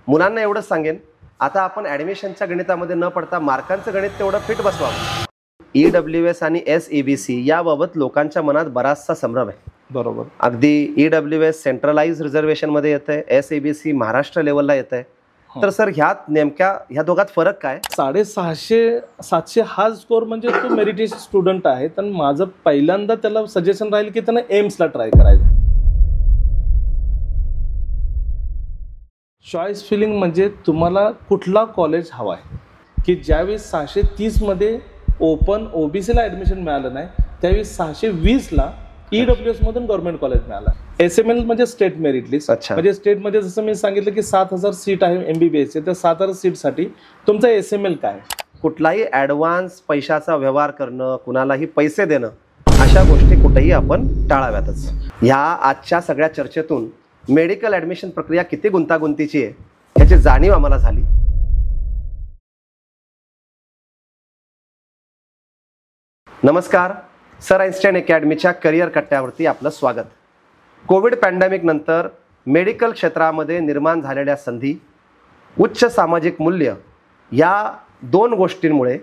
मुलांना एवढंच सांगेन, आता आपण ॲडमिशनच्या गणितामध्ये न पडता मार्कांचं गणित तेवढं फिट बसवावं. EWS आणि SEBC याबाबत लोकांच्या मनात बराचसा संभ्रम आहे. बरोबर. अगदी EWS सेंट्रलाइज रिझर्वेशनमध्ये येतंय, SEBC महाराष्ट्र लेवलला येतंय. तर सर ह्या दोघात फरक काय? 650-700 हा स्कोर म्हणजे तो मेरिटेशन स्टुडंट आहे. तर माझं पहिल्यांदा त्याला सजेशन राहील की त्यानं एम्सला ट्राय करायचं. चॉईस फिलिंग म्हणजे तुम्हाला कुठला कॉलेज हवा आहे, की ज्यावेळेस 630 मध्ये ओपन OBCला ॲडमिशन मिळालं नाही, त्यावेळेस 620ला EWS मधून गव्हर्नमेंट कॉलेज मिळाला. SML म्हणजे स्टेट मेरिट लिस्ट. म्हणजे स्टेटमध्ये जसं मी सांगितलं की 7000 सीट आहे MBBSचे, तर 7000 सीटसाठी तुमचा SML काय? कुठलाही ॲडव्हान्स पैशाचा व्यवहार करणं, कुणालाही पैसे देणं, अशा गोष्टी कुठेही आपण टाळाव्यातच. ह्या आजच्या सगळ्या चर्चेतून मेडिकल ॲडमिशन प्रक्रिया किती गुंतागुंतीची आहे याची जाणीव आम्हाला झाली. नमस्कार, सर आइन्स्टाईन अकॅडमीच्या करिअर कट्ट्यावरती आपलं स्वागत. कोविड पॅन्डेमिक नंतर मेडिकल क्षेत्रामध्ये निर्माण झालेल्या संधी, उच्च सामाजिक मूल्य या दोन गोष्टींमुळे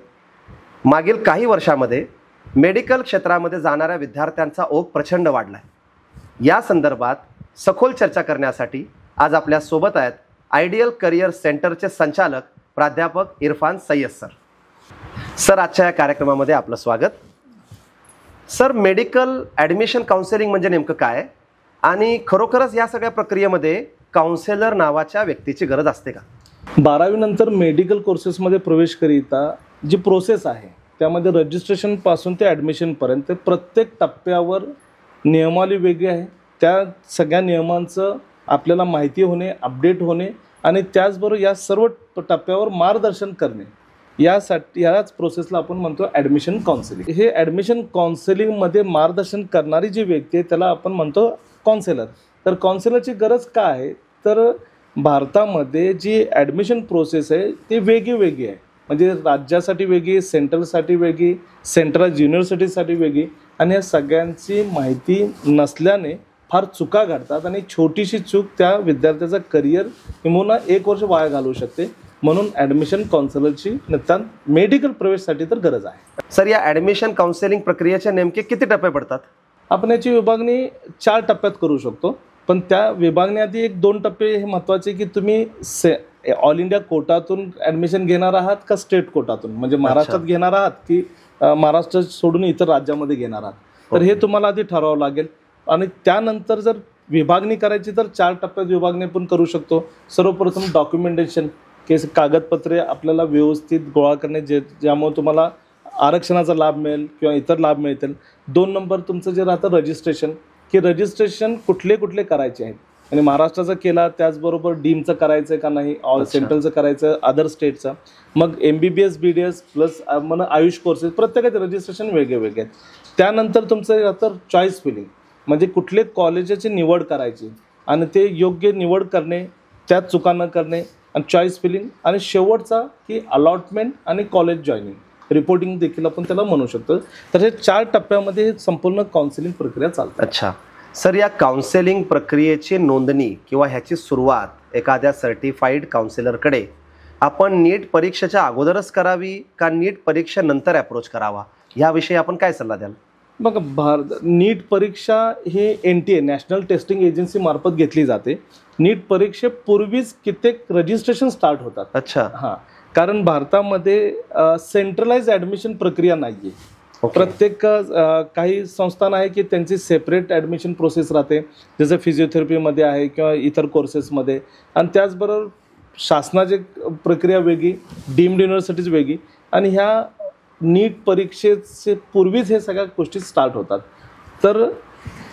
मागील काही वर्षामध्ये मेडिकल क्षेत्रामध्ये जाणाऱ्या विद्यार्थ्यांचा ओघ प्रचंड वाढला आहे. या संदर्भात सखोल चर्चा करण्यासाठी आज आपल्या सोबत आहेत आयडियल करिअर सेंटरचे संचालक प्राध्यापक इरफान सय्यद सर. सर, आजच्या या कार्यक्रमामध्ये आपलं स्वागत. सर, मेडिकल ॲडमिशन काउन्सिलिंग म्हणजे नेमकं काय आणि खरोखरच या सगळ्या प्रक्रियेमध्ये काउन्सिलर नावाच्या व्यक्तीची गरज असते का? 12वी नंतर मेडिकल कोर्सेसमध्ये प्रवेश करिता जी प्रोसेस आहे त्यामध्ये रजिस्ट्रेशनपासून ते ॲडमिशनपर्यंत प्रत्येक टप्प्यावर नियमावली वेगळी आहे. त्या सगळ्या नियमांचं आपल्याला माहिती होणे, अपडेट होणे आणि त्याचबरोबर या सर्व टप्प्यावर मार्गदर्शन करणे, याच प्रोसेसला आपण म्हणतो ॲडमिशन काउन्सिलिंग. हे ॲडमिशन काउन्सिलिंगमध्ये मार्गदर्शन करणारी जी व्यक्ती आहे त्याला आपण म्हणतो काउन्सिलर. तर काउन्सिलरची गरज काय आहे, तर भारतामध्ये जी ॲडमिशन प्रोसेस आहे ती वेगळी आहे. म्हणजे राज्यासाठी वेगळी, सेंट्रलसाठी वेगळी, सेंट्रल युनिव्हर्सिटीसाठी वेगळी, आणि या सगळ्यांची माहिती नसल्याने फार चुका घडतात आणि छोटीशी चूक त्या विद्यार्थ्याचं करिअर किंवा 1 वर्ष वाया घालवू शकते. म्हणून ॲडमिशन काउन्सिलरची नितांत मेडिकल प्रवेशसाठी तर गरज आहे. सर, या ॲडमिशन काउन्सिलिंग प्रक्रियेचे नेमके किती टप्पे पडतात? आपण याची विभागणी 4 टप्प्यात करू शकतो. पण त्या विभागण्याआधी 1-2 टप्पे हे महत्त्वाचे की तुम्ही ऑल इंडिया कोटातून ॲडमिशन घेणार आहात का स्टेट कोटातून, म्हणजे महाराष्ट्रात घेणार आहात की महाराष्ट्र सोडून इतर राज्यामध्ये घेणार आहात, तर हे तुम्हाला आधी ठरवावं लागेल. आणि त्यानंतर जर विभागणी करायची तर 4 टप्प्यात विभागणी पण करू शकतो. सर्वप्रथम डॉक्युमेंटेशन, की कागदपत्रे आपल्याला व्यवस्थित गोळा करणे, ज्यामुळे तुम्हाला आरक्षणाचा लाभ मिळेल किंवा इतर लाभ मिळतील. 2 नंबर तुमचं जे राहतं रजिस्ट्रेशन, की रजिस्ट्रेशन कुठले करायचे आहेत, आणि महाराष्ट्राचं केला त्याचबरोबर डीमचं करायचं का नाही, सेंट्रलचं करायचं, अदर स्टेटचं, मग MBBS BDS plus Ayush courses, प्रत्येकाचे रजिस्ट्रेशन वेगळे आहेत. त्यानंतर तुमचं राहतं चॉईस फिलिंग, म्हणजे कुठले कॉलेजाची निवड करायची आणि ते योग्य निवड करणे, त्यात चुका न करणे, आणि चॉईस फिलिंग, आणि शेवटचा की अलॉटमेंट आणि कॉलेज जॉईनिंग, रिपोर्टिंग देखील आपण त्याला म्हणू शकतो. तर हे 4 टप्प्यामध्ये संपूर्ण काउन्सिलिंग प्रक्रिया चालते. अच्छा सर, या काउन्सिलिंग प्रक्रियेची नोंदणी किंवा ह्याची सुरुवात एखाद्या सर्टिफाईड काउन्सिलरकडे आपण नीट परीक्षेच्या अगोदरच करावी का नीट परीक्षेनंतर अप्रोच करावा, याविषयी आपण काय सल्ला द्याल? बघा, नीट परीक्षा ही NTA नॅशनल टेस्टिंग एजन्सी मार्फत घेतली जाते. नीट परीक्षेपूर्वीच कित्येक रजिस्ट्रेशन स्टार्ट होतात. अच्छा. हां, कारण भारतामध्ये सेंट्रलाइज ॲडमिशन प्रक्रिया नाही आहे. प्रत्येक काही संस्थान आहे की त्यांची सेपरेट ॲडमिशन प्रोसेस राहते, जसं फिजिओथेरपीमध्ये आहे किंवा इतर कोर्सेसमध्ये, आणि त्याचबरोबर शासनाची प्रक्रिया वेगळी, डीम्ड युनिव्हर्सिटीज वेगळी, आणि ह्या नीट परीक्षेचे पूर्वीच हे सगळ्या गोष्टी स्टार्ट होतात. तर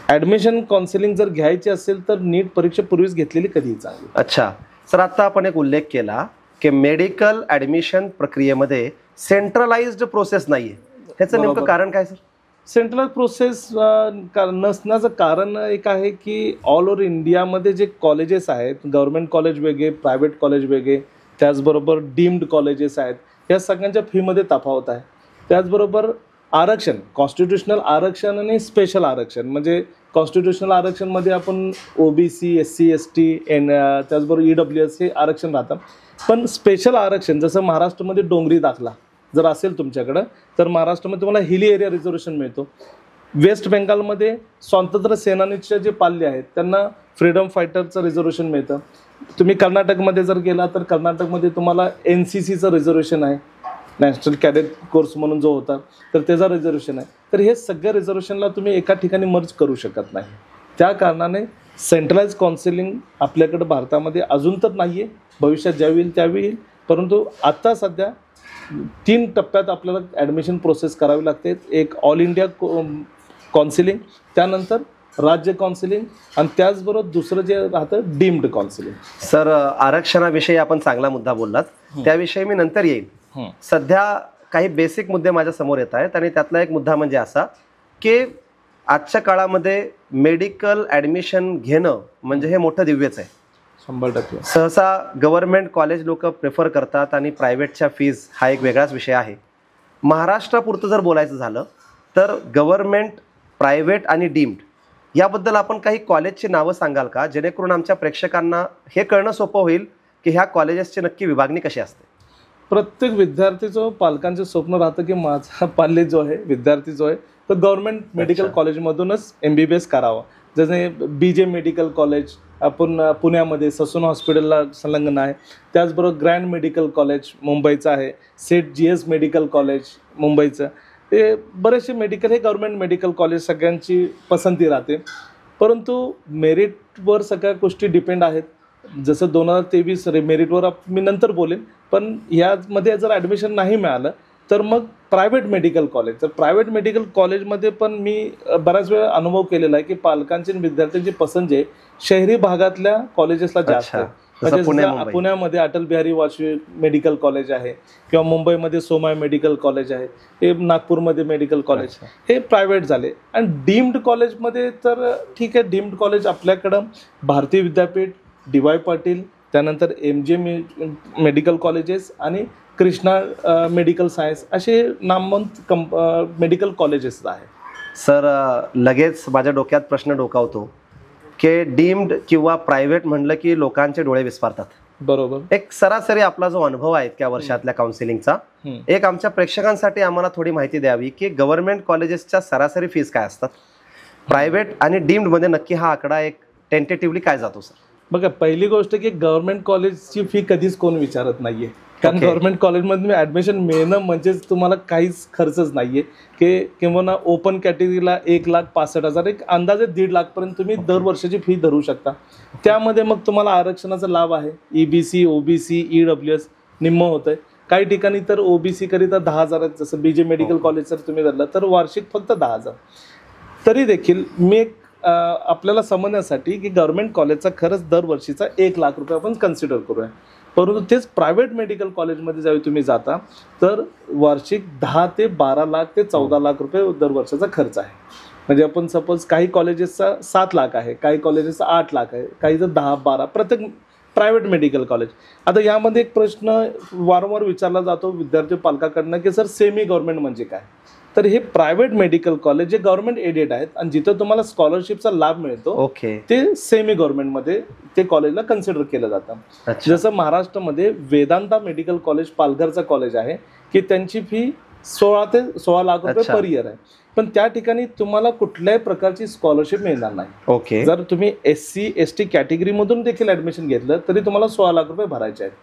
ॲडमिशन काउन्सिलिंग जर घ्यायची असेल तर नीट परीक्षेपूर्वीच घेतलेली कधीही चांगली. अच्छा सर, आता आपण एक उल्लेख केला की मेडिकल ॲडमिशन प्रक्रियेमध्ये सेंट्रलाइज्ड प्रोसेस नाही आहे, ह्याचं नेमकं कारण काय सर? सेंट्रलाइज प्रोसेस नसण्याचं कारण एक आहे की ऑल ओव्हर इंडियामध्ये जे कॉलेजेस आहेत, गव्हर्नमेंट कॉलेज वेगळे, प्रायव्हेट कॉलेज वेगळे, त्याचबरोबर डीम्ड कॉलेजेस आहेत, या सगळ्यांच्या फीमध्ये तफावत आहे. त्याचबरोबर आरक्षण, कॉन्स्टिट्युशनल आरक्षण आणि स्पेशल आरक्षण. म्हणजे कॉन्स्टिट्युशनल आरक्षणमध्ये आपण OBC, SC, ST त्याचबरोबर EWS हे आरक्षण राहतात. पण स्पेशल आरक्षण जसं महाराष्ट्रामध्ये डोंगरी दाखला जर असेल तुमच्याकडं तर महाराष्ट्रामध्ये तुम्हाला हिली एरिया रिझर्वेशन मिळतो. वेस्ट बेंगालमध्ये स्वातंत्र्य सेनानीचे जे पाल्य आहेत त्यांना फ्रीडम फायटरचं रिझर्वेशन मिळतं. तुम्ही कर्नाटकमध्ये जर गेला तर कर्नाटकमध्ये तुम्हाला NCCचं रिझर्वेशन आहे, नॅशनल कॅडेट कोर्स म्हणून जो होता तर त्याचा रिझर्वेशन आहे. तर हे सगळ्या रिझर्वेशनला तुम्ही एका ठिकाणी मर्ज करू शकत नाही. त्या कारणाने सेंट्रलाइज काउन्सिलिंग आपल्याकडे भारतामध्ये अजून तर नाही आहे, भविष्यात ज्यावेळी येईल त्यावेळी येईल. परंतु आत्ता सध्या 3 टप्प्यात आपल्याला ॲडमिशन प्रोसेस करावी लागते. एक ऑल इंडिया काउन्सिलिंग, त्यानंतर राज्य काउन्सिलिंग आणि त्याचबरोबर दुसरं जे राहतं डीम्ड काउन्सिलिंग. सर, आरक्षणाविषयी आपण चांगला मुद्दा बोललात, त्याविषयी मी नंतर येईल. सध्या काही बेसिक मुद्दे माझ्या समोर येत आहेत आणि त्यातला एक मुद्दा म्हणजे असा की आजच्या काळामध्ये मेडिकल ॲडमिशन घेणं म्हणजे हे मोठं दिव्यच आहे. 100%. सहसा गव्हर्नमेंट कॉलेज लोक प्रेफर करतात आणि प्रायव्हेटच्या फीज हा एक वेगळाच विषय आहे. महाराष्ट्रापुरतं जर बोलायचं झालं तर गव्हर्नमेंट, प्रायव्हेट आणि डीम्ड याबद्दल आपण काही कॉलेजची नावं सांगाल का, जेणेकरून आमच्या प्रेक्षकांना हे कळणं सोपं होईल की ह्या कॉलेजेसची नक्की विभागणी कशी असते. प्रत्येक विद्यार्थीचं, पालकांचं स्वप्न राहतं की माझा पाल्य जो आहे, विद्यार्थी जो आहे तो गव्हर्नमेंट मेडिकल कॉलेजमधूनच MBBS करावा. जसे BJ मेडिकल कॉलेज आपण पुण्यामध्ये ससून हॉस्पिटलला संलग्न आहे, त्याचबरोबर ग्रँड मेडिकल कॉलेज मुंबईचं आहे, सेट GS मेडिकल कॉलेज मुंबईचं. ते बरेचसे मेडिकल हे गव्हर्नमेंट मेडिकल कॉलेज सगळ्यांची पसंती राहते. परंतु मेरिटवर सगळ्या गोष्टी डिपेंड आहेत. जसं 2023 मेरिटवर मी नंतर बोलेन. पण यामध्ये जर ॲडमिशन नाही मिळालं तर मग प्रायव्हेट मेडिकल कॉलेज. तर प्रायव्हेट मेडिकल कॉलेजमध्ये पण मी बऱ्याच वेळा अनुभव केलेला आहे की पालकांची आणि विद्यार्थ्यांची पसंती आहे शहरी भागातल्या कॉलेजेसला जास्त आहे. म्हणजे पुण्यामध्ये अटल बिहारी वाजपेयी मेडिकल कॉलेज आहे किंवा मुंबईमध्ये सोमाय मेडिकल कॉलेज आहे, हे नागपूरमध्ये मेडिकल कॉलेज हे प्रायव्हेट झाले. आणि डीम्ड कॉलेजमध्ये तर ठीक आहे, डीम्ड कॉलेज आपल्याकडं भारतीय विद्यापीठ, DY पाटील, त्यानंतर MJ मेडिकल कॉलेजेस आणि कृष्णा मेडिकल सायन्स असे नामवंत मेडिकल कॉलेजेस आहेत. सर, लगेच माझ्या डोक्यात प्रश्न डोकावतो की डीम्ड किंवा प्रायव्हेट म्हणलं की लोकांचे डोळे विस्फारतात. बरोबर. एक सरासरी आपला जो अनुभव आहे त्या वर्षातल्या काउन्सिलिंगचा, एक आमच्या प्रेक्षकांसाठी आम्हाला थोडी माहिती द्यावी की गव्हर्नमेंट कॉलेजेसच्या सरासरी फीज काय असतात, प्रायव्हेट आणि डीम्ड मध्ये नक्की हा आकडा एक टेंटेटिव्हली काय जातो. सर बघा, पहिली गोष्ट की गव्हर्नमेंट कॉलेजची फी कधीच कोण विचारत नाहीये, कारण गव्हर्नमेंट कॉलेजमध्ये ॲडमिशन मिळणं म्हणजेच तुम्हाला काहीच खर्चच नाहीये. की किंवा ओपन कॅटेगरीला 1,65,000, एक अंदाजे 1.5 लाखपर्यंत तुम्ही दर वर्षाची फी धरू शकता. त्यामध्ये मग तुम्हाला आरक्षणाचा लाभ आहे. EBC, OBC, EWS निम्म होत आहे. काही ठिकाणी तर OBC करिता 10,000, जसं BJ मेडिकल कॉलेज जर तुम्ही धरलं तर वार्षिक फक्त 10,000. तरी देखील मी आपल्याला समजण्यासाठी की गव्हर्नमेंट कॉलेजचा खरंच दरवर्षीचा 1 लाख रुपये आपण कन्सिडर करूया. परंतु तेच प्रायव्हेट मेडिकल कॉलेजमध्ये ज्यावेळी तुम्ही जाता तर वार्षिक 10 ते 12 लाख ते 14 लाख रुपये दर वर्षाचा खर्च आहे. म्हणजे आपण सपोज काही कॉलेजेसचा 7 लाख आहे, काही कॉलेजेसचा 8 लाख आहे, काहीचं 10-12 प्रत्येक प्रायव्हेट मेडिकल कॉलेज. आता यामध्ये एक प्रश्न वारंवार विचारला जातो विद्यार्थी पालकाकडनं की सर सेमी गव्हर्नमेंट म्हणजे काय. तर हे प्रायव्हेट मेडिकल कॉलेज जे गव्हर्नमेंट एडेड आहेत आणि जिथं तुम्हाला स्कॉलरशिपचा लाभ मिळतो ते सेमी गव्हर्नमेंटमध्ये ते कॉलेजला कन्सिडर केलं जातं. जसं महाराष्ट्रामध्ये वेदांता मेडिकल कॉलेज पालघरचं कॉलेज आहे की त्यांची फी 16 ते 16 लाख रुपये पर इयर आहे. पण त्या ठिकाणी तुम्हाला कुठल्याही प्रकारची स्कॉलरशिप मिळणार नाही. जर तुम्ही SC ST कॅटेगरीमधून देखील ॲडमिशन घेतलं तरी तुम्हाला 16 लाख रुपये भरायचे आहेत.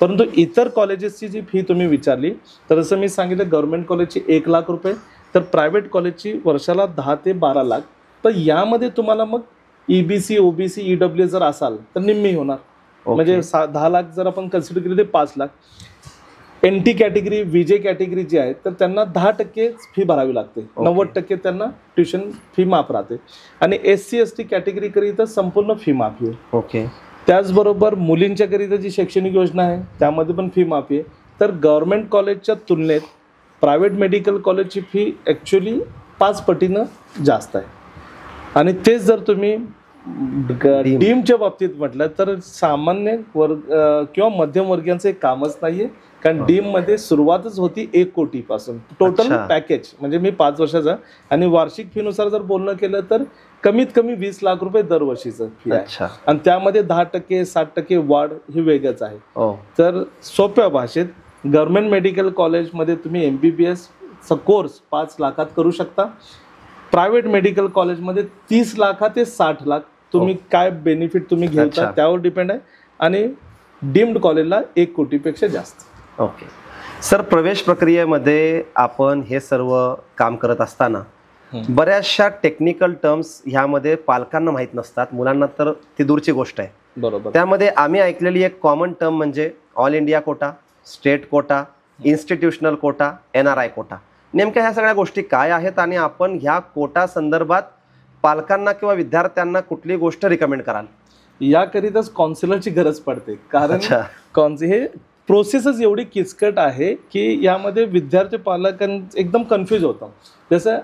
परंतु इतर कॉलेजेसची जी फी तुम्ही विचारली तर जसं मी सांगितलं गव्हर्नमेंट कॉलेजची 1 लाख रुपये, तर प्रायव्हेट कॉलेजची वर्षाला 10 ते 12 लाख. तर यामध्ये तुम्हाला मग EBC, OBC, EWS जर असाल तर निम्मी होणार. म्हणजे 10 लाख जर आपण कन्सिडर केले तर 5 lakh. NT category, VJ category जी आहे तर त्यांना 10% फी भरावी लागते, 90% त्यांना ट्युशन फी माफ राहते. आणि SC ST कॅटेगरीकरिता संपूर्ण फी माफी आहे. त्याचबरोबर मुलींच्याकरिता जी शैक्षणिक योजना आहे त्यामध्ये पण फी माफी आहे. तर गव्हर्नमेंट कॉलेजच्या तुलनेत प्रायव्हेट मेडिकल कॉलेजची फी ॲक्च्युली 5 पटीनं जास्त आहे. आणि तेच जर तुम्ही डीमच्या बाबतीत म्हटलं तर सामान्य वर्ग किंवा मध्यमवर्गीयांचं एक कामच नाहीये, कारण डीम मध्ये सुरुवातच होती 1 कोटी पासून टोटल पॅकेज. म्हणजे मी 5 वर्षाचा आणि वार्षिक फी नुसार जर बोलणं केलं तर कमीत कमी 20 लाख रुपये दरवर्षीचं फी आहे, आणि त्यामध्ये 10% 60% वाढ ही वेगळंच आहे. तर सोप्या भाषेत गव्हर्नमेंट मेडिकल कॉलेजमध्ये तुम्ही MBBS चा कोर्स 5 लाखात करू शकता. प्रायव्हेट मेडिकल कॉलेजमध्ये 30 लाख ते 60 लाख तुम्ही काय बेनिफिट तुम्ही घेता त्यावर डिपेंड आहे, आणि डीम्ड कॉलेजला 1 कोटीपेक्षा जास्त. ओके सर, प्रवेश प्रक्रियेमध्ये आपण हे सर्व काम करत असताना बऱ्याचशा टेक्निकल टर्म्स ह्यामध्ये पालकांना माहीत नसतात, मुलांना तर ती दूरची गोष्ट आहे. बरोबर. त्यामध्ये आम्ही ऐकलेली एक कॉमन टर्म म्हणजे all India quota, state quota, institutional quota, NRI quota. नेमक्या ह्या सगळ्या गोष्टी काय आहेत आणि आपण ह्या कोटा संदर्भात पालकांना किंवा विद्यार्थ्यांना कुठली गोष्ट रिकमेंड कराल? याकरिताच काउन्सिलरची गरज पडते, कारण हे प्रोसेसच एवढी किचकट आहे की यामध्ये विद्यार्थी पालकांना एकदम कन्फ्यूज होतं. जसं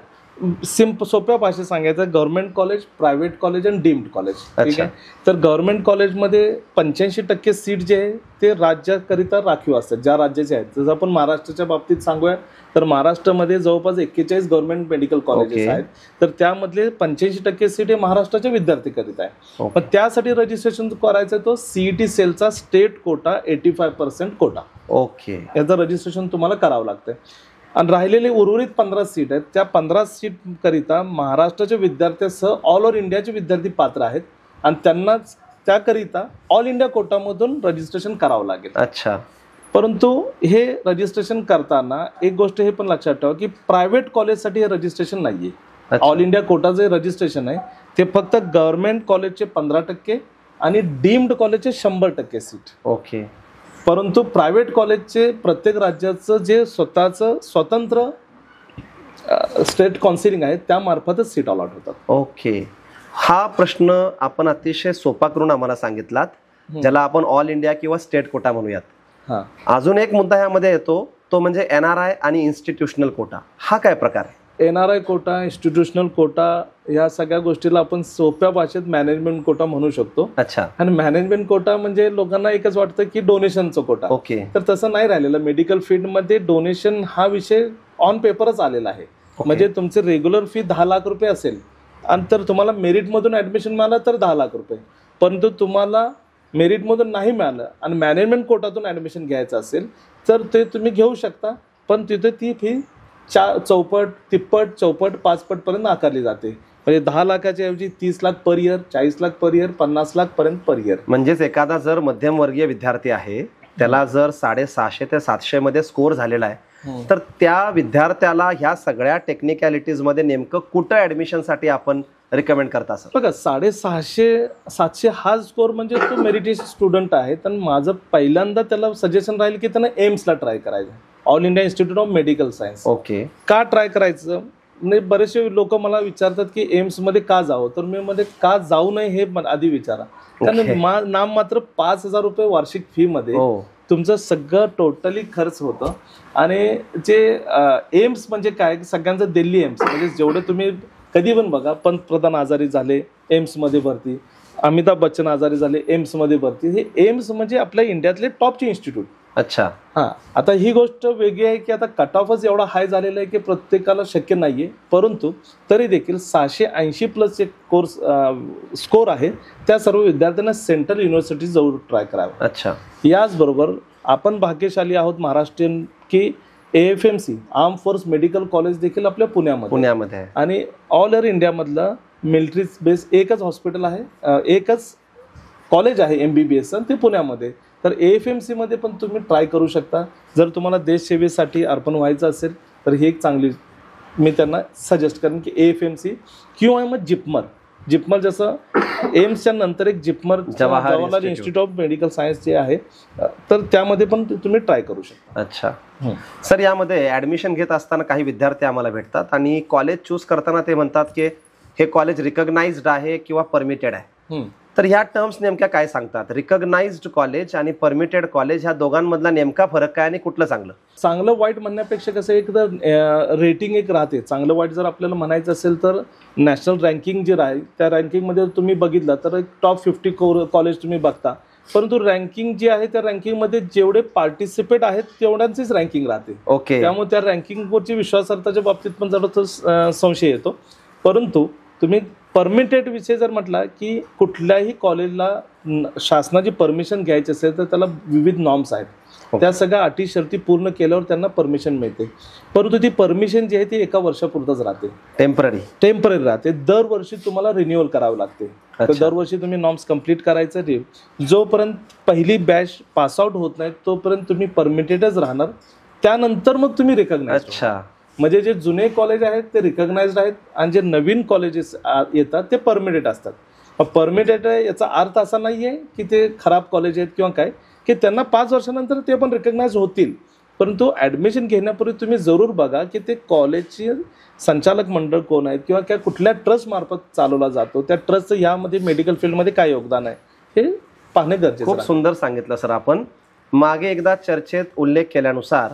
सोप्या भाषेत सांगायचं, गव्हर्नमेंट कॉलेज, प्रायव्हेट कॉलेज आणि डीम्ड कॉलेज. ठीक आहे. तर गव्हर्नमेंट कॉलेजमध्ये 85% सीट जे आहे ते राज्याकरिता राखीव असतात, ज्या राज्याचे आहेत. जसं आपण महाराष्ट्राच्या बाबतीत सांगूया तर महाराष्ट्रामध्ये जवळपास 41 गव्हर्नमेंट मेडिकल कॉलेजेस आहेत. तर त्यामधले 85% सीट हे महाराष्ट्राच्या विद्यार्थ्यांकरिता आहे. पण त्यासाठी रजिस्ट्रेशन करायचं तो CET सेलचा स्टेट कोटा 85% कोटा. ओके, याचं रजिस्ट्रेशन तुम्हाला करावं लागतं. आणि राहिलेले उर्वरित 15 सीट आहेत, त्या 15 सीट करिता महाराष्ट्राच्या विद्यार्थ्यांसह ऑल ओव्हर इंडियाचे विद्यार्थी पात्र आहेत, आणि त्यांनाच त्याकरिता ऑल इंडिया कोटामधून रजिस्ट्रेशन करावं लागेल. अच्छा. परंतु हे रजिस्ट्रेशन करताना एक गोष्ट हे पण लक्षात ठेवा की प्रायव्हेट कॉलेजसाठी हे रजिस्ट्रेशन नाहीये. ऑल इंडिया कोटा जे रजिस्ट्रेशन आहे ते फक्त गव्हर्नमेंट कॉलेजचे 15% आणि डीम्ड कॉलेजचे 100% सीट. ओके. परंतु प्रायव्हेट कॉलेजचे प्रत्येक राज्याचं जे स्वतःचं स्वतंत्र स्टेट काउन्सिलिंग आहे त्यामार्फतच सीट अलॉट होतात. ओके, हा प्रश्न आपण अतिशय सोपा करून आम्हाला सांगितलात, ज्याला आपण ऑल इंडिया किंवा स्टेट कोटा म्हणूयात. अजून एक मुद्दा ह्यामध्ये येतो तो म्हणजे NRI आणि इन्स्टिट्यूशनल कोटा. हा काय प्रकार आहे? NRI कोटा, इन्स्टिट्यूशनल कोटा या सगळ्या गोष्टीला आपण सोप्या भाषेत मॅनेजमेंट कोटा म्हणू शकतो. अच्छा. आणि मॅनेजमेंट कोटा म्हणजे लोकांना एकच वाटतं की डोनेशनचा कोटा. ओके. तर तसं नाही राहिलेलं. मेडिकल फील्डमध्ये डोनेशन हा विषय ऑन पेपरच आलेला आहे. म्हणजे तुमचे रेग्युलर फी 10 लाख रुपये असेल आणि तर तुम्हाला मेरिटमधून ऍडमिशन मिळालं तर 10 लाख रुपये, परंतु तुम्हाला मेरिटमधून नाही मिळालं आणि मॅनेजमेंट कोटातून ऍडमिशन घ्यायचं असेल तर ते तुम्ही घेऊ शकता, पण तिथे ती फी चौपट, तिप्पट, चौपट, 5 पट पर्यंत आकारली जाते. म्हणजे 10 लाखाच्या ऐवजी 30 lakh per year, 40 lakh per year, 50 lakh पर्यंत पर इयर. म्हणजेच एखादा जर मध्यमवर्गीय विद्यार्थी आहे, त्याला जर 650 ते 700 मध्ये स्कोर झालेला आहे, तर त्या विद्यार्थ्याला ह्या सगळ्या टेक्निकॅलिटीज मध्ये नेमकं कुठं ऍडमिशन साठी आपण रिकमेंड करता? सर बघा, 650 700 हा स्कोर म्हणजे तो मेरिटेड स्टुडंट आहे. तर माझं पहिल्यांदा त्याला सजेशन राहील की त्यानं एम्सला ट्राय करायचं, all India institute of Medical science. Okay. का ट्राय करायचं? म्हणजे बरेचसे लोक मला विचारतात की एम्स मध्ये का जावं, तर मी मध्ये का जाऊ नये हे आधी विचारा. कारण नाम मात्र 5,000 रुपये वार्षिक फी मध्ये तुमचं सगळं टोटली खर्च होतं. आणि जे एम्स म्हणजे काय, सगळ्यांचं दिल्ली एम्स म्हणजे जेवढे तुम्ही कधी पण बघा, पंतप्रधान आजारी झाले एम्स मध्ये भरती, अमिताभ बच्चन आजारी झाले एम्स मध्ये भरती. हे एम्स म्हणजे आपल्या इंडियातले टॉपचे इन्स्टिट्यूट. अच्छा. आता ही गोष्ट वेगळी आहे की आता कट ऑफच एवढा हाय झालेला आहे की प्रत्येकाला शक्य नाहीये, परंतु तरी देखील 680+ एक कोर्स स्कोर आहे, त्या सर्व विद्यार्थ्यांना सेंट्रल युनिव्हर्सिटी जाऊन ट्राय करावं. अच्छा. याचबरोबर आपण भाग्यशाली आहोत महाराष्ट्रीयन की AFMC arm force medical college देखील आपल्या पुण्यामध्ये आहे. आणि ऑल ओव्हर इंडियामधलं मिलिटरी बेस एकच हॉस्पिटल आहे, एकच कॉलेज आहे MBBS, ते पुण्यामध्ये. तर AFMC मध्ये पण तुम्ही ट्राय करू शकता. जर तुम्हाला देश सेवेसाठी अर्पण व्हायचं असेल तर ही एक चांगली, मी त्यांना सजेस्ट करेन की AFMC किंवा मग जिप्मर जसं एम्सच्या नंतर एक JIPMER Jawaharlal Institute of Medical Science जे आहे, तर त्यामध्ये पण तुम्ही ट्राय करू शकता. अच्छा. सर, यामध्ये ऍडमिशन घेत असताना काही विद्यार्थी आम्हाला भेटतात आणि कॉलेज चूज करताना ते म्हणतात की हे कॉलेज रिकॉग्नाइज्ड आहे किंवा परमिटेड आहे. तर ह्या टर्म्स नेमक्या काय सांगतात? रिकॉग्नाइज्ड कॉलेज आणि परमिटेड कॉलेज ह्या दोघांमधला नेमका फरक काय आणि कुठलं चांगलं? चांगलं वाईट म्हणण्यापेक्षा कसं एक तर रेटिंग एक राहते. चांगलं वाईट जर आपल्याला म्हणायचं असेल तर नॅशनल रँकिंग जी राहील त्या रँकिंगमध्ये तुम्ही बघितलं तर एक टॉप 50 कॉलेज तुम्ही बघता, परंतु रँकिंग जी आहे त्या रँकिंगमध्ये जेवढे पार्टिसिपेट आहेत तेवढ्यांचीच रँकिंग राहते. ओके. त्यामुळे त्या रँकिंगवरची विश्वासार्हतेच्या बाबतीत पण जरा संशय येतो. परंतु तुम्ही परमिटेड विषय जर म्हटला की कुठल्याही कॉलेजला शासनाची परमिशन घ्यायची असेल तर त्याला विविध नॉर्म्स आहेत. त्या सगळ्या अटी शर्ती पूर्ण केल्यावर त्यांना परमिशन मिळते. परंतु ती परमिशन जी आहे ती एका वर्षापुरतच राहते, टेम्पररी राहते. दरवर्षी तुम्हाला रिन्युअल करावं लागते. तर दरवर्षी तुम्ही नॉर्म्स कंप्लीट करायचं. जोपर्यंत पहिली बॅच पासआउट होत नाही तोपर्यंत तुम्ही परमिटेडच राहणार. त्यानंतर मग तुम्ही रिकॉग्नाइज. अच्छा. म्हणजे जे जुने कॉलेज आहेत ते रिकॉग्नाइज्ड आहेत आणि जे नवीन कॉलेजेस येतात ते परमिटेड असतात. परमिटेड याचा अर्थ असा नाही आहे की ते खराब कॉलेज आहेत किंवा काय, की त्यांना 5 वर्षानंतर ते पण रिकॉग्नाइज होतील. परंतु ॲडमिशन घेण्यापूर्वी तुम्ही जरूर बघा की ते कॉलेजचे संचालक मंडळ कोण आहेत किंवा काय कुठल्या ट्रस्ट मार्फत चालवला जातो, त्या ट्रस्टचं यामध्ये मेडिकल फील्डमध्ये काय योगदान आहे हे पाहणे गरजेचं. खूप सुंदर सांगितलं सर आपण. मागे एकदा चर्चेत उल्लेख केल्यानुसार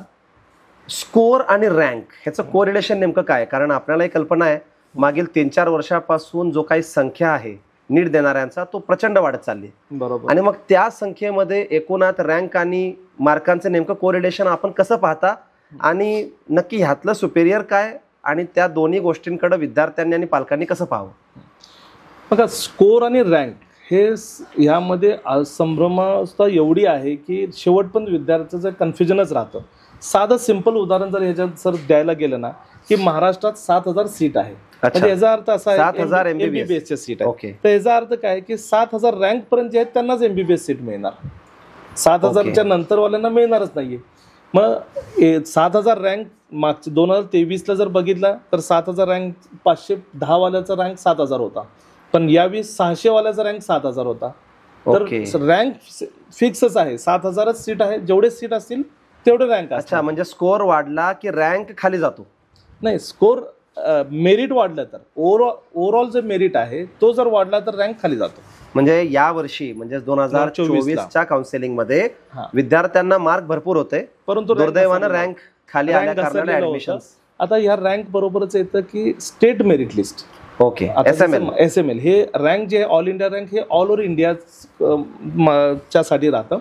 स्कोर आणि रँक ह्याचं कोरिलेशन नेमकं काय? कारण आपल्यालाही कल्पना आहे मागील 3-4 वर्षापासून जो काही संख्या आहे नीट देणाऱ्यांचा तो प्रचंड वाढत चालली. बरोबर. आणि मग त्या संख्येमध्ये एकूणात रँक आणि मार्कांचं नेमकं कोरिलेशन आपण कसं पाहता आणि नक्की ह्यातलं सुपेरियर काय आणि त्या दोन्ही गोष्टींकडे विद्यार्थ्यांनी आणि पालकांनी कसं पाहावं? बघा, स्कोर आणि रँक हे ह्यामध्ये संभ्रमावस्था एवढी आहे की शेवट पण विद्यार्थ्याचं कन्फ्युजनच राहतं. साधं सिंपल उदाहरण जर ह्याच्यात सर द्यायला गेलं ना की महाराष्ट्रात 7,000 सीट आहे. म्हणजे याचा अर्थ असा आहे 7,000 MBBS सीट आहे. ओके. तर याचा अर्थ काय की 7,000 रँक पर्यंत जे आहेत त्यांनाच MBBS सीट मिळणार. 7,000च्या नंतरवाल्यांना मिळणारच नाहीये. मग 7,000 रँक मागच्या 2023ला जर बघितला तर 7,000 रँक 510 रँक 7,000 होता, पण यावेळी 600 रँक 7,000 होता. तर रँक फिक्सच आहे, 7,000च सीट आहे. जेवढे सीट असतील तेवढे रँक. अच्छा, म्हणजे स्कोर वाढला की रँक खाली जातो? नाही, स्कोर मेरिट वाढलं तर ओव्हरऑल जे मेरिट आहे तो जर वाढला तर रँक खाली जातो. म्हणजे या वर्षी म्हणजे 2024च्या काउन्सिलिंग मध्ये विद्यार्थ्यांना मार्क भरपूर होते, परंतु दुर्दैवानं रँक खाली आल्या कारणाने ऍडमिशन. आता या रँक बरोबरच येतं की state merit list. Okay. SML हे रँक जे ऑल इंडिया रँक हे ऑल ओव्हर इंडिया साठी राहतं.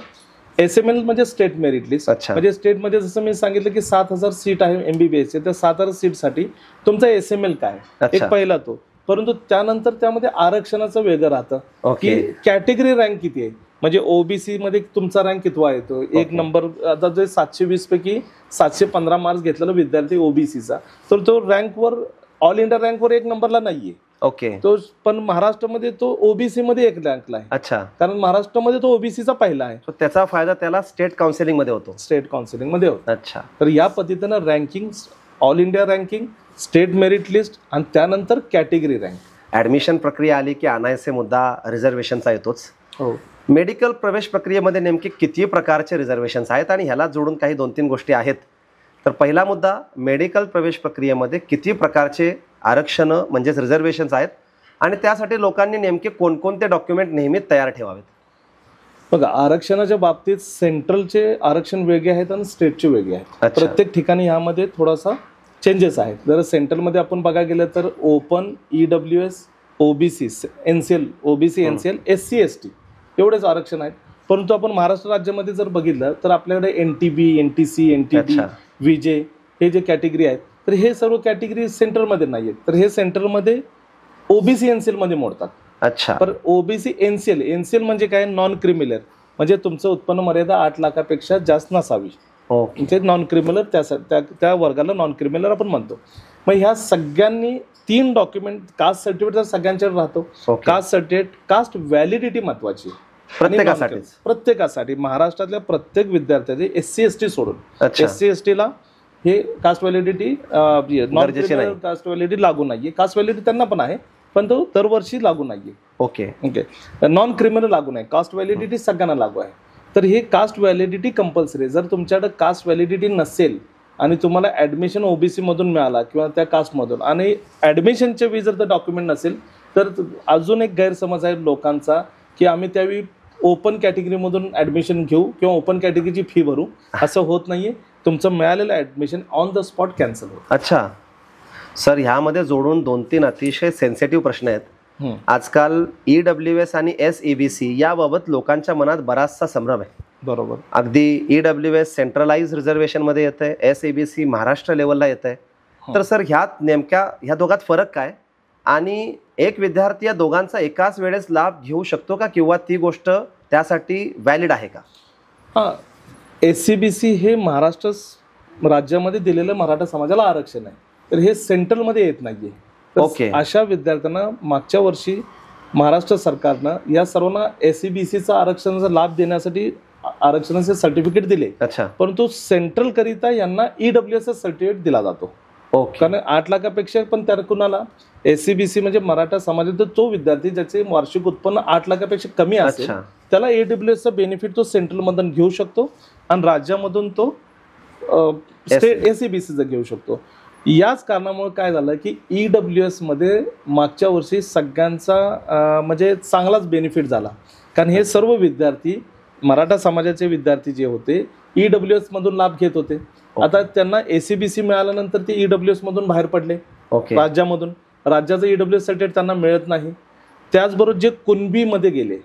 SML म्हणजे स्टेट मेरिट लिस्ट. म्हणजे स्टेटमध्ये जसं मी सांगितलं की 7,000 सीट आहे MBBS चे, त्या 7,000 सीटसाठी तुमचा SML काय एक पहिला तो. परंतु त्यानंतर त्यामध्ये आरक्षणाचं वेगळं राहतं की कॅटेगरी रँक किती आहे. म्हणजे OBC मध्ये तुमचा रँक कितवा येतो, एक नंबर. आता जे 720 पैकी 715 मार्क्स घेतलेला विद्यार्थी OBCचा, तर तो रँकवर ऑल इंडिया रँकवर 1 नंबरला नाहीये. ओके. तो पण महाराष्ट्रामध्ये तो OBC मध्ये 1 रँकला आहे. अच्छा. कारण महाराष्ट्रामध्ये तो OBCचा पहिला आहे. त्याचा फायदा त्याला स्टेट काउन्सिलिंग मध्ये होतो. अच्छा. तर या पद्धतीनं ranking, all India ranking, state merit list आणि त्यानंतर कॅटेगरी रँक. ऍडमिशन प्रक्रिया आली की अनायसे मुद्दा रिझर्वेशनचा येतोच. हो. मेडिकल प्रवेश प्रक्रियेमध्ये नेमके किती प्रकारचे रिझर्वेशन्स आहेत आणि ह्याला जोडून काही 2-3 गोष्टी आहेत. तर पहिला मुद्दा, मेडिकल प्रवेश प्रक्रियेमध्ये किती प्रकारचे आरक्षणं म्हणजेच रिझर्वेशन्स आहेत आणि त्यासाठी लोकांनी नेमके कोणकोणते डॉक्युमेंट नेहमी तयार ठेवावेत? बघा, आरक्षणाच्या बाबतीत सेंट्रलचे आरक्षण वेगळे आहेत आणि स्टेटचे वेगळे आहेत. प्रत्येक ठिकाणी ह्यामध्ये थोडासा चेंजेस आहेत. जर सेंट्रलमध्ये आपण बघायला गेलं तर open, EWS, OBC, NCL, OBC, NCL, SC, ST एवढेच आरक्षण आहेत. परंतु आपण महाराष्ट्र राज्यामध्ये जर बघितलं तर आपल्याकडे NTB, NTC, NTD, VJ हे जे कॅटेगरी आहेत, तर हे सर्व कॅटेगरी सेंट्रलमध्ये नाही आहेत. तर हे सेंट्रलमध्ये OBC, NCL मध्ये मोडतात. अच्छा. पण OBC, NCL म्हणजे काय, नॉन क्रिमिनल. म्हणजे तुमचं उत्पन्न मर्यादा 8 लाखापेक्षा जास्त नसावी. ते नॉन क्रिमिनल, त्या वर्गाला नॉन क्रिमिनल आपण म्हणतो. मग ह्या सगळ्यांनी 3 डॉक्युमेंट, कास्ट सर्टिफिकेट तर सगळ्यांच्याकडे राहतो. कास्ट सर्टिफिकेट, कास्ट व्हॅलिडिटी महत्वाची प्रत्येकासाठी. महाराष्ट्रातल्या प्रत्येक विद्यार्थ्याचे SC, ST सोडून, SC, ST ला हे caste validity, non criminal caste validity लागू नाहीये. कास्ट व्हॅलिडिटी त्यांना पण आहे पण तो दरवर्षी लागू नाहीये. ओके. नॉन क्रिमिनल लागू नाही, कास्ट व्हॅलिडिटी सगळ्यांना लागू आहे. तर हे कास्ट व्हॅलिडिटी कंपल्सरी. जर तुमच्याकडे कास्ट व्हॅलिडिटी नसेल आणि तुम्हाला ऍडमिशन OBC मधून मिळाला किंवा त्या कास्टमधून आणि ऍडमिशनच्या वेळी जर डॉक्युमेंट नसेल तर अजून एक गैरसमज आहे लोकांचा की आम्ही त्यावेळी ओपन कॅटेगरीमधून ॲडमिशन घेऊ किंवा ओपन कॅटेगरीची फी भरू, असं होत नाहीये. तुमचं मिळालेलं admission on the spot cancel होतं. अच्छा सर, ह्यामध्ये जोडून 2-3 अतिशय सेन्सिटिव्ह प्रश्न आहेत. आजकाल EWS आणि SEBC याबाबत लोकांच्या मनात बराचसा संभ्रम आहे. बरोबर. अगदी EWS सेंट्रलाइज रिझर्वेशनमध्ये येत आहे, SEBC महाराष्ट्र लेवलला येत आहे. तर सर ह्या दोघात फरक काय, आणि एक विद्यार्थी या दोघांचा एकाच वेळेस लाभ घेऊ शकतो का, किंवा ती गोष्ट त्यासाठी व्हॅलिड आहे का? हां, SEBC हे महाराष्ट्र राज्यामध्ये दिलेलं मराठा समाजाला आरक्षण आहे, तर हे सेंट्रलमध्ये येत नाहीये. ओके. अशा विद्यार्थ्यांना मागच्या वर्षी महाराष्ट्र सरकारनं या सर्वांना SEBCचा आरक्षणाचा लाभ देण्यासाठी आरक्षणाचे सर्टिफिकेट दिले. अच्छा. परंतु सेंट्रल करिता यांना EWS सर्टिफिकेट दिला जातो. ओके. कारण 8 लाखापेक्षा पण त्या कुणाला SEBC म्हणजे मराठा समाजाचा तो विद्यार्थी ज्याचे वार्षिक उत्पन्न 8 लाखापेक्षा कमी असेल त्याला EWSचा बेनिफिट तो सेंट्रलमधून घेऊ शकतो आणि राज्यामधून तो स्टेट SEBCचा घेऊ शकतो. याच कारणामुळे काय झालं की EWS मध्ये मागच्या वर्षी सगळ्यांचा म्हणजे चांगलाच बेनिफिट झाला. कारण हे सर्व विद्यार्थी मराठा समाजाचे विद्यार्थी जे होते EWS मधून लाभ घेत होते. आता त्यांना SEBC मिळाल्यानंतर ते EWS मधून बाहेर पडले. राज्यामधून राज्याचं EWS सर्टिफिकेट त्यांना मिळत नाही. त्याचबरोबर जे कुणबीमध्ये गेले,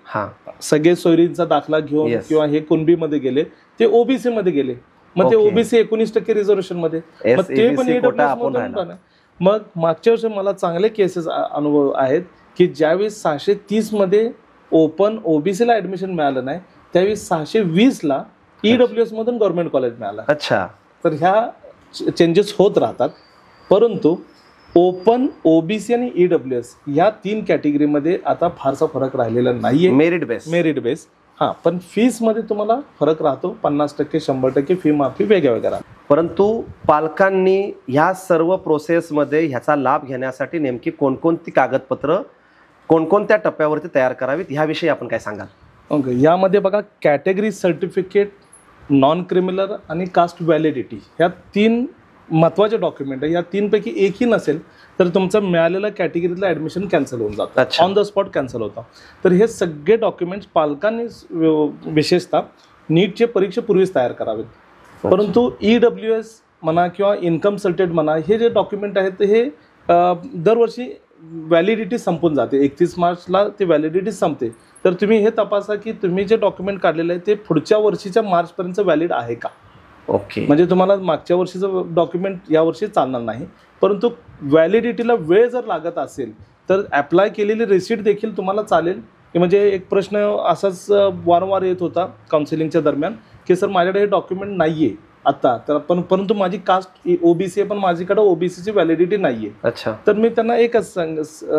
सगळे सोयरींचा दाखला घेऊन किंवा हे कुणबीमध्ये गेले ते OBC मध्ये गेले. मग ते OBC 19% रिझर्वेशन मध्ये, मग ते पण EWS मधून. मग मागच्या वर्षी मला चांगले केसेस अनुभव आहेत की ज्यावेळी 630 मध्ये ओपन OBCला ऍडमिशन मिळालं नाही त्यावेळी 620ला EWS मधून गव्हर्नमेंट कॉलेज मिळालं. अच्छा. तर ह्या चेंजेस होत राहतात. परंतु ओपन OBC आणि EWS या 3 कॅटेगरीमध्ये आता फारसा फरक राहिलेला नाहीये. Merit base. पण फीस मध्ये तुम्हाला फरक राहतो. 50%, 100% फी माफी वेगळ्या. परंतु पालकांनी ह्या सर्व प्रोसेसमध्ये ह्याचा लाभ घेण्यासाठी नेमकी कोणकोणती कागदपत्र कोणकोणत्या टप्प्यावरती तयार करावीत, ह्याविषयी आपण काय सांगाल? यामध्ये बघा, कॅटेगरी सर्टिफिकेट, नॉन क्रिमिनल आणि कास्ट व्हॅलिडिटी ह्या 3 महत्त्वाचे डॉक्युमेंट आहे. या 3 पैकी एकही नसेल तर तुमचं मिळालेलं कॅटेगरीतलं ऍडमिशन कॅन्सल होऊन जातं, ऑन द स्पॉट कॅन्सल होतं. तर हे सगळे डॉक्युमेंट्स पालकांनी विशेषतः नीटचे परीक्षेपूर्वीच तयार करावेत. परंतु EWS म्हणा किंवा इन्कम सर्टिफिकेट म्हणा, हे जे डॉक्युमेंट आहेत हे दरवर्षी व्हॅलिडिटी संपून जाते. 31 मार्चला ते व्हॅलिडिटी संपते. तर तुम्ही हे तपासा की तुम्ही जे डॉक्युमेंट काढलेलं आहे ते पुढच्या वर्षीच्या मार्चपर्यंत व्हॅलिड आहे का. ओके. म्हणजे तुम्हाला मागच्या वर्षीचं डॉक्युमेंट यावर्षी चालणार नाही. परंतु व्हॅलिडिटीला वेळ जर लागत असेल तर ॲप्लाय केलेली रिसिट देखील तुम्हाला चालेल. म्हणजे एक प्रश्न असाच वारंवार येत होता काउन्सिलिंगच्या दरम्यान की सर माझ्याकडे हे डॉक्युमेंट नाही आहे आत्ता, तर परंतु माझी कास्ट OBC आहे पण माझ्याकडे OBCची व्हॅलिडिटी नाही आहे. अच्छा. तर मी त्यांना एकच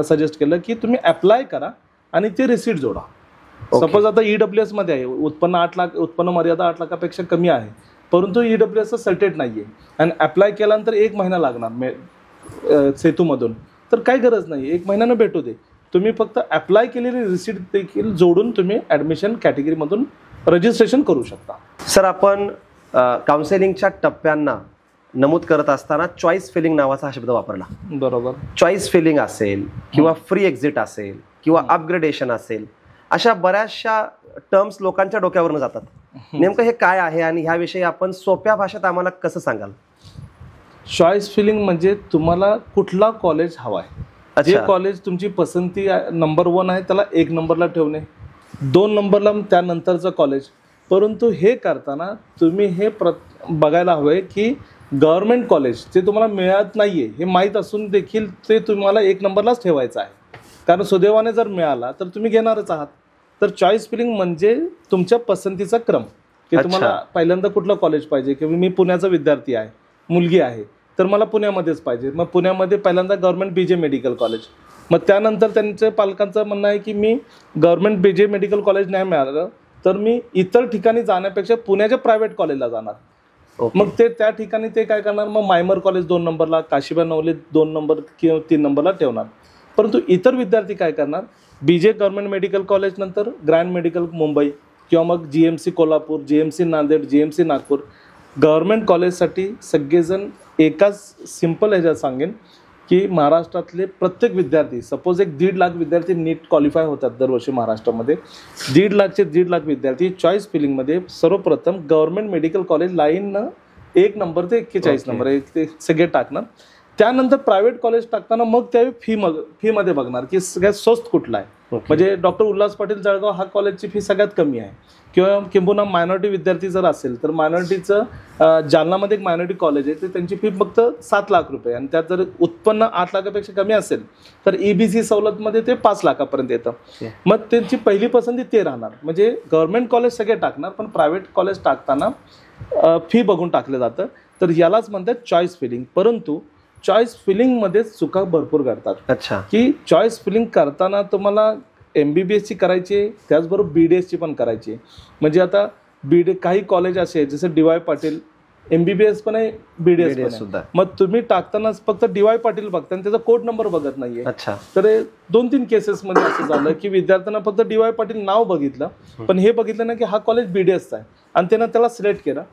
सजेस्ट केलं की तुम्ही ॲप्लाय करा आणि ते रिसिट जोडा. सपोज आता EWS मध्ये आहे, उत्पन्न 8 लाख, उत्पन्न मर्यादा 8 लाखापेक्षा कमी आहे, परंतु EWSचं सर्टिफिकेट नाही आहे आणि ॲप्लाय केल्यानंतर 1 महिना लागणार सेतूमधून, तर काही गरज नाही, 1 महिन्यानं भेटू दे. तुम्ही फक्त ॲप्लाय केलेली रिसिट देखील जोडून तुम्ही ॲडमिशन कॅटेगरीमधून रजिस्ट्रेशन करू शकता. सर, आपण काउन्सिलिंगच्या टप्प्यांना नमूद करत असताना चॉईस फिलिंग नावाचा हा शब्द वापरला. बरोबर. चॉईस फिलिंग असेल किंवा फ्री एक्झिट असेल किंवा अपग्रेडेशन असेल, अशा बऱ्याचशा टर्म्स लोकांच्या डोक्यावरनं जातात. नेमकं हे काय आहे आणि ह्याविषयी आपण सोप्या भाषेत आम्हाला कसं सांगाल? चॉईस फिलिंग म्हणजे तुम्हाला कुठला कॉलेज हवा आहे, जे कॉलेज तुमची पसंती नंबर 1 आहे त्याला 1 नंबरला ठेवणे, 2 नंबरला त्यानंतरचं कॉलेज. परंतु हे करताना तुम्ही हे बघायला हवं की गव्हर्नमेंट कॉलेज जे तुम्हाला मिळत नाहीये हे माहीत असून देखील ते तुम्हाला 1 नंबरलाच ठेवायचं आहे. कारण सुदैवाने जर मिळाला तर तुम्ही घेणारच आहात. तर चॉईस फिलिंग म्हणजे तुमच्या पसंतीचा क्रम, की तुम्हाला पहिल्यांदा कुठलं कॉलेज पाहिजे. की मी पुण्याचा विद्यार्थी आहे, मुलगी आहे, तर मला पुण्यामध्येच पाहिजे. मग पुण्यामध्ये पहिल्यांदा गव्हर्नमेंट BJ मेडिकल कॉलेज. मग त्यानंतर त्यांच्या पालकांचं म्हणणं आहे की मी गव्हर्नमेंट BJ मेडिकल कॉलेज नाही मिळालं तर मी इतर ठिकाणी जाण्यापेक्षा पुण्याच्या प्रायव्हेट कॉलेजला जाणार. मग ते त्या ठिकाणी ते काय करणार, मग मायमर कॉलेज 2 नंबरला, काशीबा नवले 2 नंबर किंवा 3 नंबरला ठेवणार. परंतु इतर विद्यार्थी काय करणार, BJ गव्हर्नमेंट मेडिकल कॉलेज नंतर ग्रँड मेडिकल मुंबई किंवा मग GMC Kolhapur, GMC Nanded, GMC Nagpur. Government कॉलेजसाठी सगळेजण एकाच सिम्पल ह्याच्यात सांगेन की महाराष्ट्रातले प्रत्येक विद्यार्थी, सपोज एक 1.5 लाख विद्यार्थी नीट क्वालिफाय होतात दरवर्षी महाराष्ट्रामध्ये. 1.5 लाख विद्यार्थी चॉईस फिलिंगमध्ये सर्वप्रथम government medical college line 1 number ते 41 नंबर ते सगळे टाकणार. त्यानंतर प्रायव्हेट कॉलेज टाकताना मग त्यावेळी फीमध्ये बघणार की सगळ्यात स्वस्त कुठला आहे. म्हणजे डॉक्टर उल्हास पाटील जळगाव हा कॉलेजची फी सगळ्यात कमी आहे. किंवा किंबहुना मायनॉरिटी विद्यार्थी जर असेल तर मायनॉरिटीचं जालनामध्ये एक मायनॉरिटी कॉलेज आहे, तर त्यांची फी फक्त 7 लाख रुपये. आणि त्यात जर उत्पन्न 8 लाखापेक्षा कमी असेल तर EBC सवलतमध्ये ते 5 लाखापर्यंत येतं. मग त्यांची पहिली पसंती ते राहणार. म्हणजे गव्हर्नमेंट कॉलेज सगळे टाकणार, पण प्रायव्हेट कॉलेज टाकताना फी बघून टाकलं जातं. तर यालाच म्हणतात चॉईस फिलिंग. परंतु चॉईस फिलिंगमध्ये चुका भरपूर करतात. अच्छा. की चॉईस फिलिंग करताना तुम्हाला MBBSची करायची आहे, त्याचबरोबर BDSची पण करायची आहे. म्हणजे आता काही कॉलेज असे आहेत जसं DY पाटील, MBBS पण आहे, BDS पण आहे. मग तुम्ही टाकताना फक्त DY पाटील बघता आणि त्याचा कोड नंबर बघत नाहीये. अच्छा. तर 2-3 केसेसमध्ये असं झालं की विद्यार्थ्यांना फक्त DY पाटील नाव बघितलं, पण हे बघितलं ना की हा कॉलेज BDSचा आहे आणि त्यानं त्याला सिलेक्ट केला.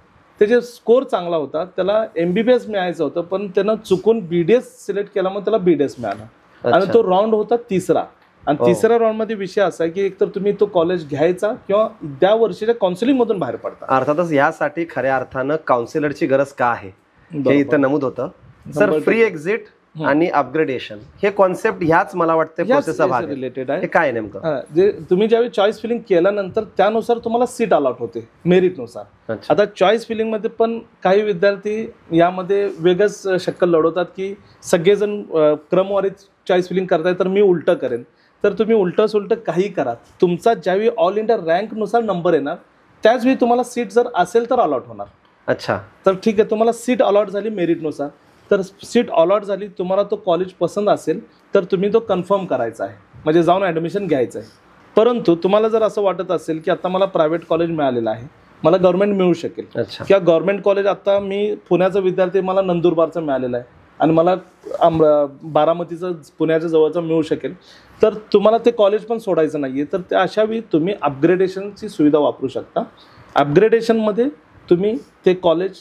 त्याचे स्कोर चांगला होता, त्याला MBBS मिळायचं होतं, पण त्यानं चुकून BDS सिलेक्ट केला, मग त्याला BDS मिळाला. आणि तो राऊंड होता 3रा. आणि 3ऱ्या राऊंडमध्ये विषय असा आहे की एकतर तुम्ही तो कॉलेज घ्यायचा किंवा त्या वर्षीच्या काउन्सिलिंग मधून बाहेर पडता. अर्थातच यासाठी खऱ्या अर्थानं काउन्सिलरची गरज का आहे हे इथं नमूद होतं. सर, फ्री एक्झिट आणि अपग्रेडेशन हे कॉन्सेप्ट ह्याच मला वाटतं प्रोसेसचा भाग रिलेटेड आहे. हे काय नेमकं? जे तुम्ही ज्यावेळी चॉईस फिलिंग केल्यानंतर त्यानुसार तुम्हाला सीट अलॉट होते मेरिटनुसार. आता चॉईस फिलिंग मध्ये पण काही विद्यार्थी यामध्ये वेगळंच शक्कल लढवतात की सगळेजण क्रमवारीत चॉईस फिलिंग करताय तर मी उलटं करेन. तर तुम्ही उलटं सुलटं काही करा, तुमचा ज्यावेळी ऑल इंडिया रँकनुसार नंबर येणार त्याचवेळी तुम्हाला सीट जर असेल तर अलॉट होणार. अच्छा. तर ठीक आहे, तुम्हाला सीट अलॉट झाली मेरिटनुसार, तर सीट अलॉट झाली, तुम्हाला तो कॉलेज पसंत असेल तर तुम्ही तो कन्फर्म करायचा आहे, म्हणजे जाऊन ॲडमिशन घ्यायचं आहे. परंतु तुम्हाला जर असं वाटत असेल की आता मला प्रायव्हेट कॉलेज मिळालेलं आहे, मला गव्हर्नमेंट मिळू शकेल, किंवा गव्हर्नमेंट कॉलेज आता मी पुण्याचा विद्यार्थी मला नंदुरबारचं मिळालेलं आहे आणि मला बारामतीचं पुण्याच्या जवळचं मिळू शकेल, तर तुम्हाला ते कॉलेज पण सोडायचं नाही आहे, तर त्या अशावेळी तुम्ही अपग्रेडेशनची सुविधा वापरू शकता. अपग्रेडेशनमध्ये तुम्ही ते कॉलेज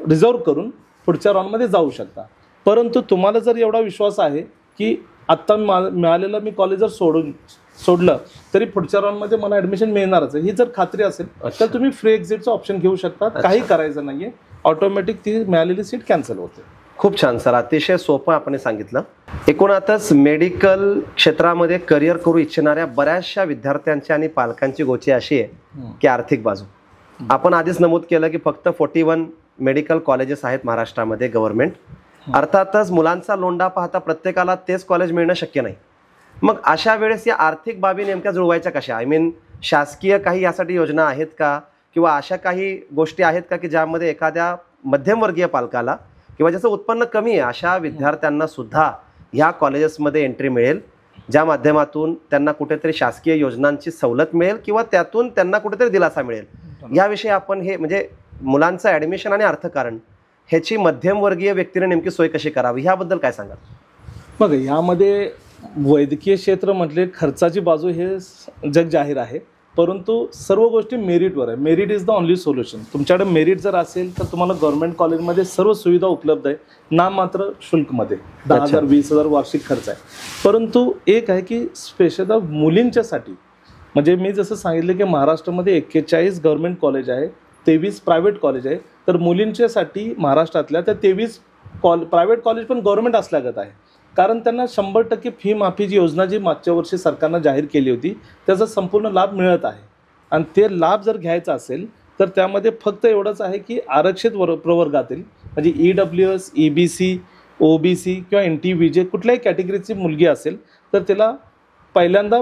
रिझर्व करून पुढच्या राऊंडमध्ये जाऊ शकता. परंतु तुम्हाला जर एवढा विश्वास आहे की आत्ता मिळालेलं मी कॉलेज जर सोडलं तरी पुढच्या राऊंडमध्ये मला ॲडमिशन मिळणारच आहे, ही जर खात्री असेल तर तुम्ही फ्री एक्झिटचं ऑप्शन घेऊ शकता. काही करायचं नाही आहे, ऑटोमॅटिक ती मिळालेली सीट कॅन्सल होते. खूप छान सर, अतिशय सोपं आपण सांगितलं. एकूणातच मेडिकल क्षेत्रामध्ये करिअर करू इच्छिणाऱ्या बऱ्याचशा विद्यार्थ्यांची आणि पालकांची गोची अशी आहे की आर्थिक बाजू. आपण आधीच नमूद केलं की फक्त 41 मेडिकल कॉलेजेस आहेत महाराष्ट्रामध्ये गव्हर्नमेंट. अर्थातच मुलांचा लोंढा पाहता प्रत्येकाला तेच कॉलेज मिळणं शक्य नाही. मग अशा वेळेस या आर्थिक बाबी नेमक्या जुळवायच्या कशा? आय मीन, शासकीय काही यासाठी योजना आहेत का, किंवा अशा काही गोष्टी आहेत का की ज्यामध्ये एखाद्या मध्यमवर्गीय पालकाला किंवा ज्याचं उत्पन्न कमी आहे अशा विद्यार्थ्यांना सुद्धा ह्या कॉलेजेसमध्ये एंट्री मिळेल, ज्या माध्यमातून त्यांना कुठेतरी शासकीय योजनांची सवलत मिळेल किंवा त्यातून त्यांना कुठेतरी दिलासा मिळेल? याविषयी आपण हे म्हणजे मुलांचं ॲडमिशन आणि अर्थकारण ह्याची मध्यमवर्गीय व्यक्तीने नेमकी सोय कशी करावी ह्याबद्दल काय सांगाल? बघ, यामध्ये वैद्यकीय क्षेत्र म्हटले खर्चाची बाजू हे जग जाहीर आहे, परंतु सर्व गोष्टी मेरिटवर आहे. Merit is the only solution. तुमच्याकडे मेरिट जर असेल तर तुम्हाला गव्हर्नमेंट कॉलेजमध्ये सर्व सुविधा उपलब्ध आहे, नाममात्र शुल्कमध्ये 10,000 20,000 वार्षिक खर्च आहे. परंतु एक आहे की स्पेशल मुलींच्यासाठी, म्हणजे मी जसं सांगितलं की महाराष्ट्रामध्ये 41 गव्हर्नमेंट कॉलेज आहे, 23 प्रायव्हेट कॉलेज आहे. तर मुलींच्यासाठी महाराष्ट्रातल्या त्या 23 प्रायव्हेट कॉलेज पण गव्हर्नमेंट असल्यागत आहे, कारण त्यांना 100% फी माफीची योजना जी मागच्या वर्षी सरकारनं जाहीर केली होती त्याचा संपूर्ण लाभ मिळत आहे. आणि ते लाभ जर घ्यायचा असेल तर त्यामध्ये फक्त एवढंच आहे की आरक्षित प्रवर्गातील म्हणजे EWS, EBC, OBC किंवा NTVJ कुठल्याही कॅटेगरीची मुलगी असेल तर त्याला पहिल्यांदा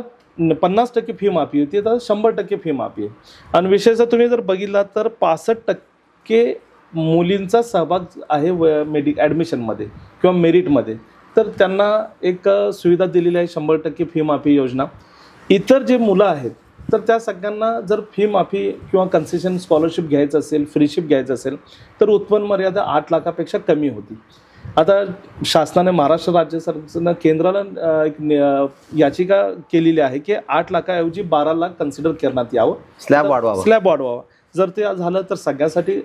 50% फी माफी होती, तर 100% फी माफी आहे. आणि विशेषतः तुम्ही जर बघितला तर 65% मुलींचा सहभाग आहे ॲडमिशनमध्ये किंवा मेरिटमध्ये, तर त्यांना एक सुविधा दिलेली आहे 100% फी माफी योजना. इतर जे मुलं आहेत तर त्या सगळ्यांना जर फी माफी किंवा कन्सेशन स्कॉलरशिप घ्यायचं असेल, फ्रीशिप घ्यायचं असेल तर उत्पन्न मर्यादा 8 लाखापेक्षा कमी होती. आता शासनाने, महाराष्ट्र राज्य सरकारनं केंद्राला एक याचिका केलेली आहे की 8 लाखाऐवजी 12 लाख कन्सिडर करण्यात यावं, स्लॅब वाढवावा. जर ते झालं तर सगळ्यासाठी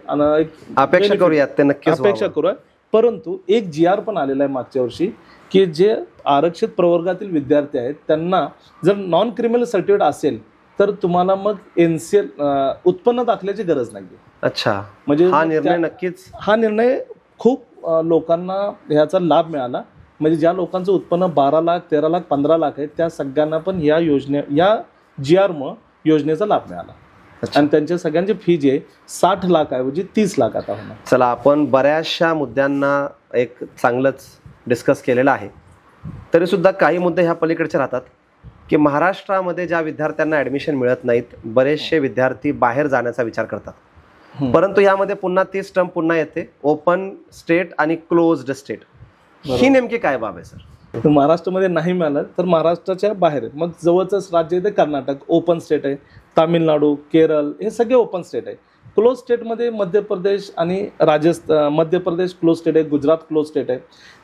अपेक्षा करूयात, ते नक्कीच अपेक्षा करूया. परंतु एक GR पण आलेला आहे मागच्या वर्षी की जे आरक्षित प्रवर्गातील विद्यार्थी आहेत त्यांना जर नॉन क्रिमिनल सर्टिफिकेट असेल तर तुम्हाला मग NCL उत्पन्न दाखल्याची गरज नाही. अच्छा, म्हणजे हा निर्णय नक्कीच, हा निर्णय खूप लोकांना ह्याचा लाभ मिळाला. म्हणजे ज्या लोकांचं उत्पन्न 12 लाख 13 लाख 15 लाख आहे त्या सगळ्यांना पण या GR योजनेचा लाभ मिळाला. आणि त्यांच्या सगळ्यांची फी जी आहे 60 लाख ऐवजी 30 लाख आता होणार. चला, आपण बऱ्याचशा मुद्द्यांना एक चांगलंच डिस्कस केलेलं आहे. तरी सुद्धा काही मुद्दे ह्या पलीकडचे राहतात की महाराष्ट्रामध्ये ज्या विद्यार्थ्यांना ॲडमिशन मिळत नाहीत, बरेचसे विद्यार्थी बाहेर जाण्याचा विचार करतात. परंतु यामध्ये पुन्हा तीच टर्म पुन्हा येते, ओपन स्टेट आणि क्लोज्ड स्टेट. ही नेमकी काय बाब आहे सर? महाराष्ट्रामध्ये नाही मिळालं तर महाराष्ट्राच्या बाहेर मग जवळच राज्य आहे ते कर्नाटक ओपन स्टेट आहे, तामिळनाडू, केरळ हे सगळे ओपन स्टेट आहे. क्लोज स्टेटमध्ये मध्य प्रदेश आणि मध्य प्रदेश क्लोज स्टेट आहे, गुजरात क्लोज स्टेट आहे.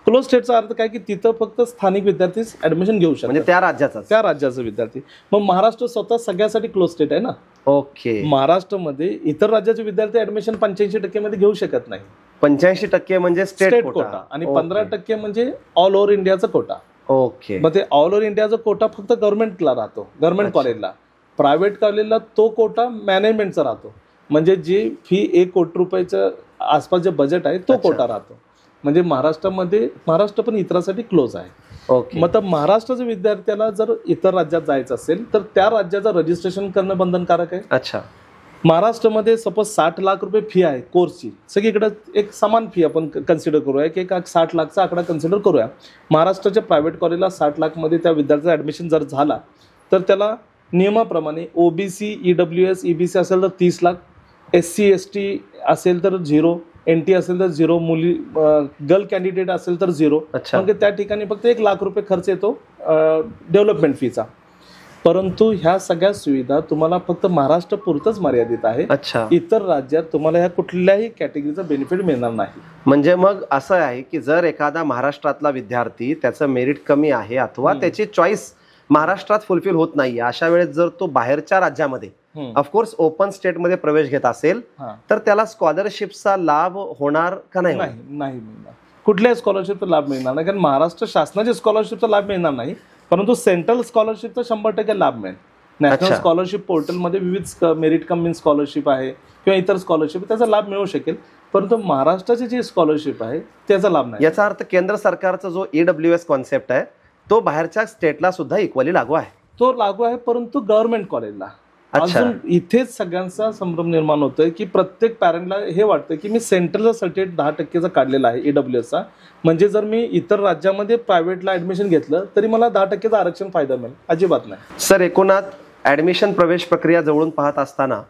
क्लोज स्टेटचा अर्थ काय की तिथं फक्त स्थानिक विद्यार्थीच ॲडमिशन घेऊ शकतात, म्हणजे त्या राज्याचा विद्यार्थी. मग महाराष्ट्र स्वतः सगळ्यासाठी क्लोज स्टेट आहे ना. ओके. महाराष्ट्रामध्ये इतर राज्याचे विद्यार्थी ॲडमिशन 85% मध्ये घेऊ शकत नाही. 85% म्हणजे स्टेट कोटा आणि 15% म्हणजे ऑल ओव्हर इंडियाचा कोटा. ओके. मग ते ऑल ओव्हर इंडियाचा कोटा फक्त गव्हर्नमेंटला राहतो, गव्हर्नमेंट कॉलेजला. प्रायव्हेट कॉलेजला तो कोटा मॅनेजमेंटचा राहतो. म्हणजे जी फी 1 कोटी रुपयाच्या आसपास जे बजेट आहे तो कोटा राहतो. म्हणजे महाराष्ट्र पण इतरांसाठी क्लोज आहे. ओके. मग महाराष्ट्राच्या विद्यार्थ्याला जर इतर राज्यात जायचं असेल तर त्या राज्याचं रजिस्ट्रेशन करणं बंधनकारक आहे. अच्छा. महाराष्ट्रामध्ये सपोज 60 लाख रुपये फी आहे कोर्सची, सगळीकडे एक समान फी आपण कन्सिडर करूया की 60 लाखचा आकडा कन्सिडर करूया. महाराष्ट्राच्या प्रायव्हेट कॉलेजला 60 लाखमध्ये त्या विद्यार्थ्याचा ॲडमिशन जर झाला तर त्याला नियमाप्रमाणे OBC EWS EBC असेल तर 30 लाख, SC ST असेल तर 0, NT असेल तर 0, मुली गर्ल कॅन्डिडेट असेल तर 0. म्हणजे त्या ठिकाणी फक्त 1 लाख रुपये खर्च येतो डेव्हलपमेंट फीचा. परंतु ह्या सगळ्या सुविधा तुम्हाला फक्त महाराष्ट्र पुरतच मर्यादित आहे. इतर राज्यात तुम्हाला ह्या कुठल्याही कॅटेगरीचा बेनिफिट मिळणार नाही. म्हणजे मग असं आहे की जर एखादा महाराष्ट्रातला विद्यार्थी त्याचं मेरिट कमी आहे अथवा त्याची चॉईस महाराष्ट्रात फुलफिल होत नाही, अशा वेळेस जर तो बाहेरच्या राज्यामध्ये ऑफकोर्स ओपन स्टेटमध्ये प्रवेश घेत असेल तर त्याला स्कॉलरशिपचा लाभ होणार का नाही? नाही मिळणार. कुठल्याही स्कॉलरशिपचा लाभ मिळणार नाही, कारण महाराष्ट्र शासनाच्या स्कॉलरशिपचा लाभ मिळणार नाही. परंतु सेंट्रल स्कॉलरशिपचा 100% लाभ मिळेल. नॅशनल स्कॉलरशिप पोर्टलमध्ये विविध मेरिट कम इन स्कॉलरशिप आहे किंवा इतर स्कॉलरशिप त्याचा लाभ मिळू शकेल. परंतु महाराष्ट्राची जी स्कॉलरशिप आहे त्याचा लाभ नाही. याचा अर्थ केंद्र सरकारचा जो EWS कॉन्सेप्ट आहे तो बाहेरच्या स्टेटला सुद्धा इक्वली लागू आहे. तो लागू आहे, परंतु गव्हर्नमेंट कॉलेजला. अजून इथेच सगळ्यांचा संभ्रम निर्माण होतोय की प्रत्येक पॅरेंटला हे वाटतं की मी सेंट्रलचा सर्टिफिकेट 10%चा काढलेला आहे EWSचा, म्हणजे जर मी इतर राज्यामध्ये प्रायव्हेटला ऍडमिशन घेतलं तरी मला 10%चा आरक्षण फायदा मिळेल. अजिबात नाही सर. एकूणात ऍडमिशन प्रवेश प्रक्रिया जवळून पाहत असताना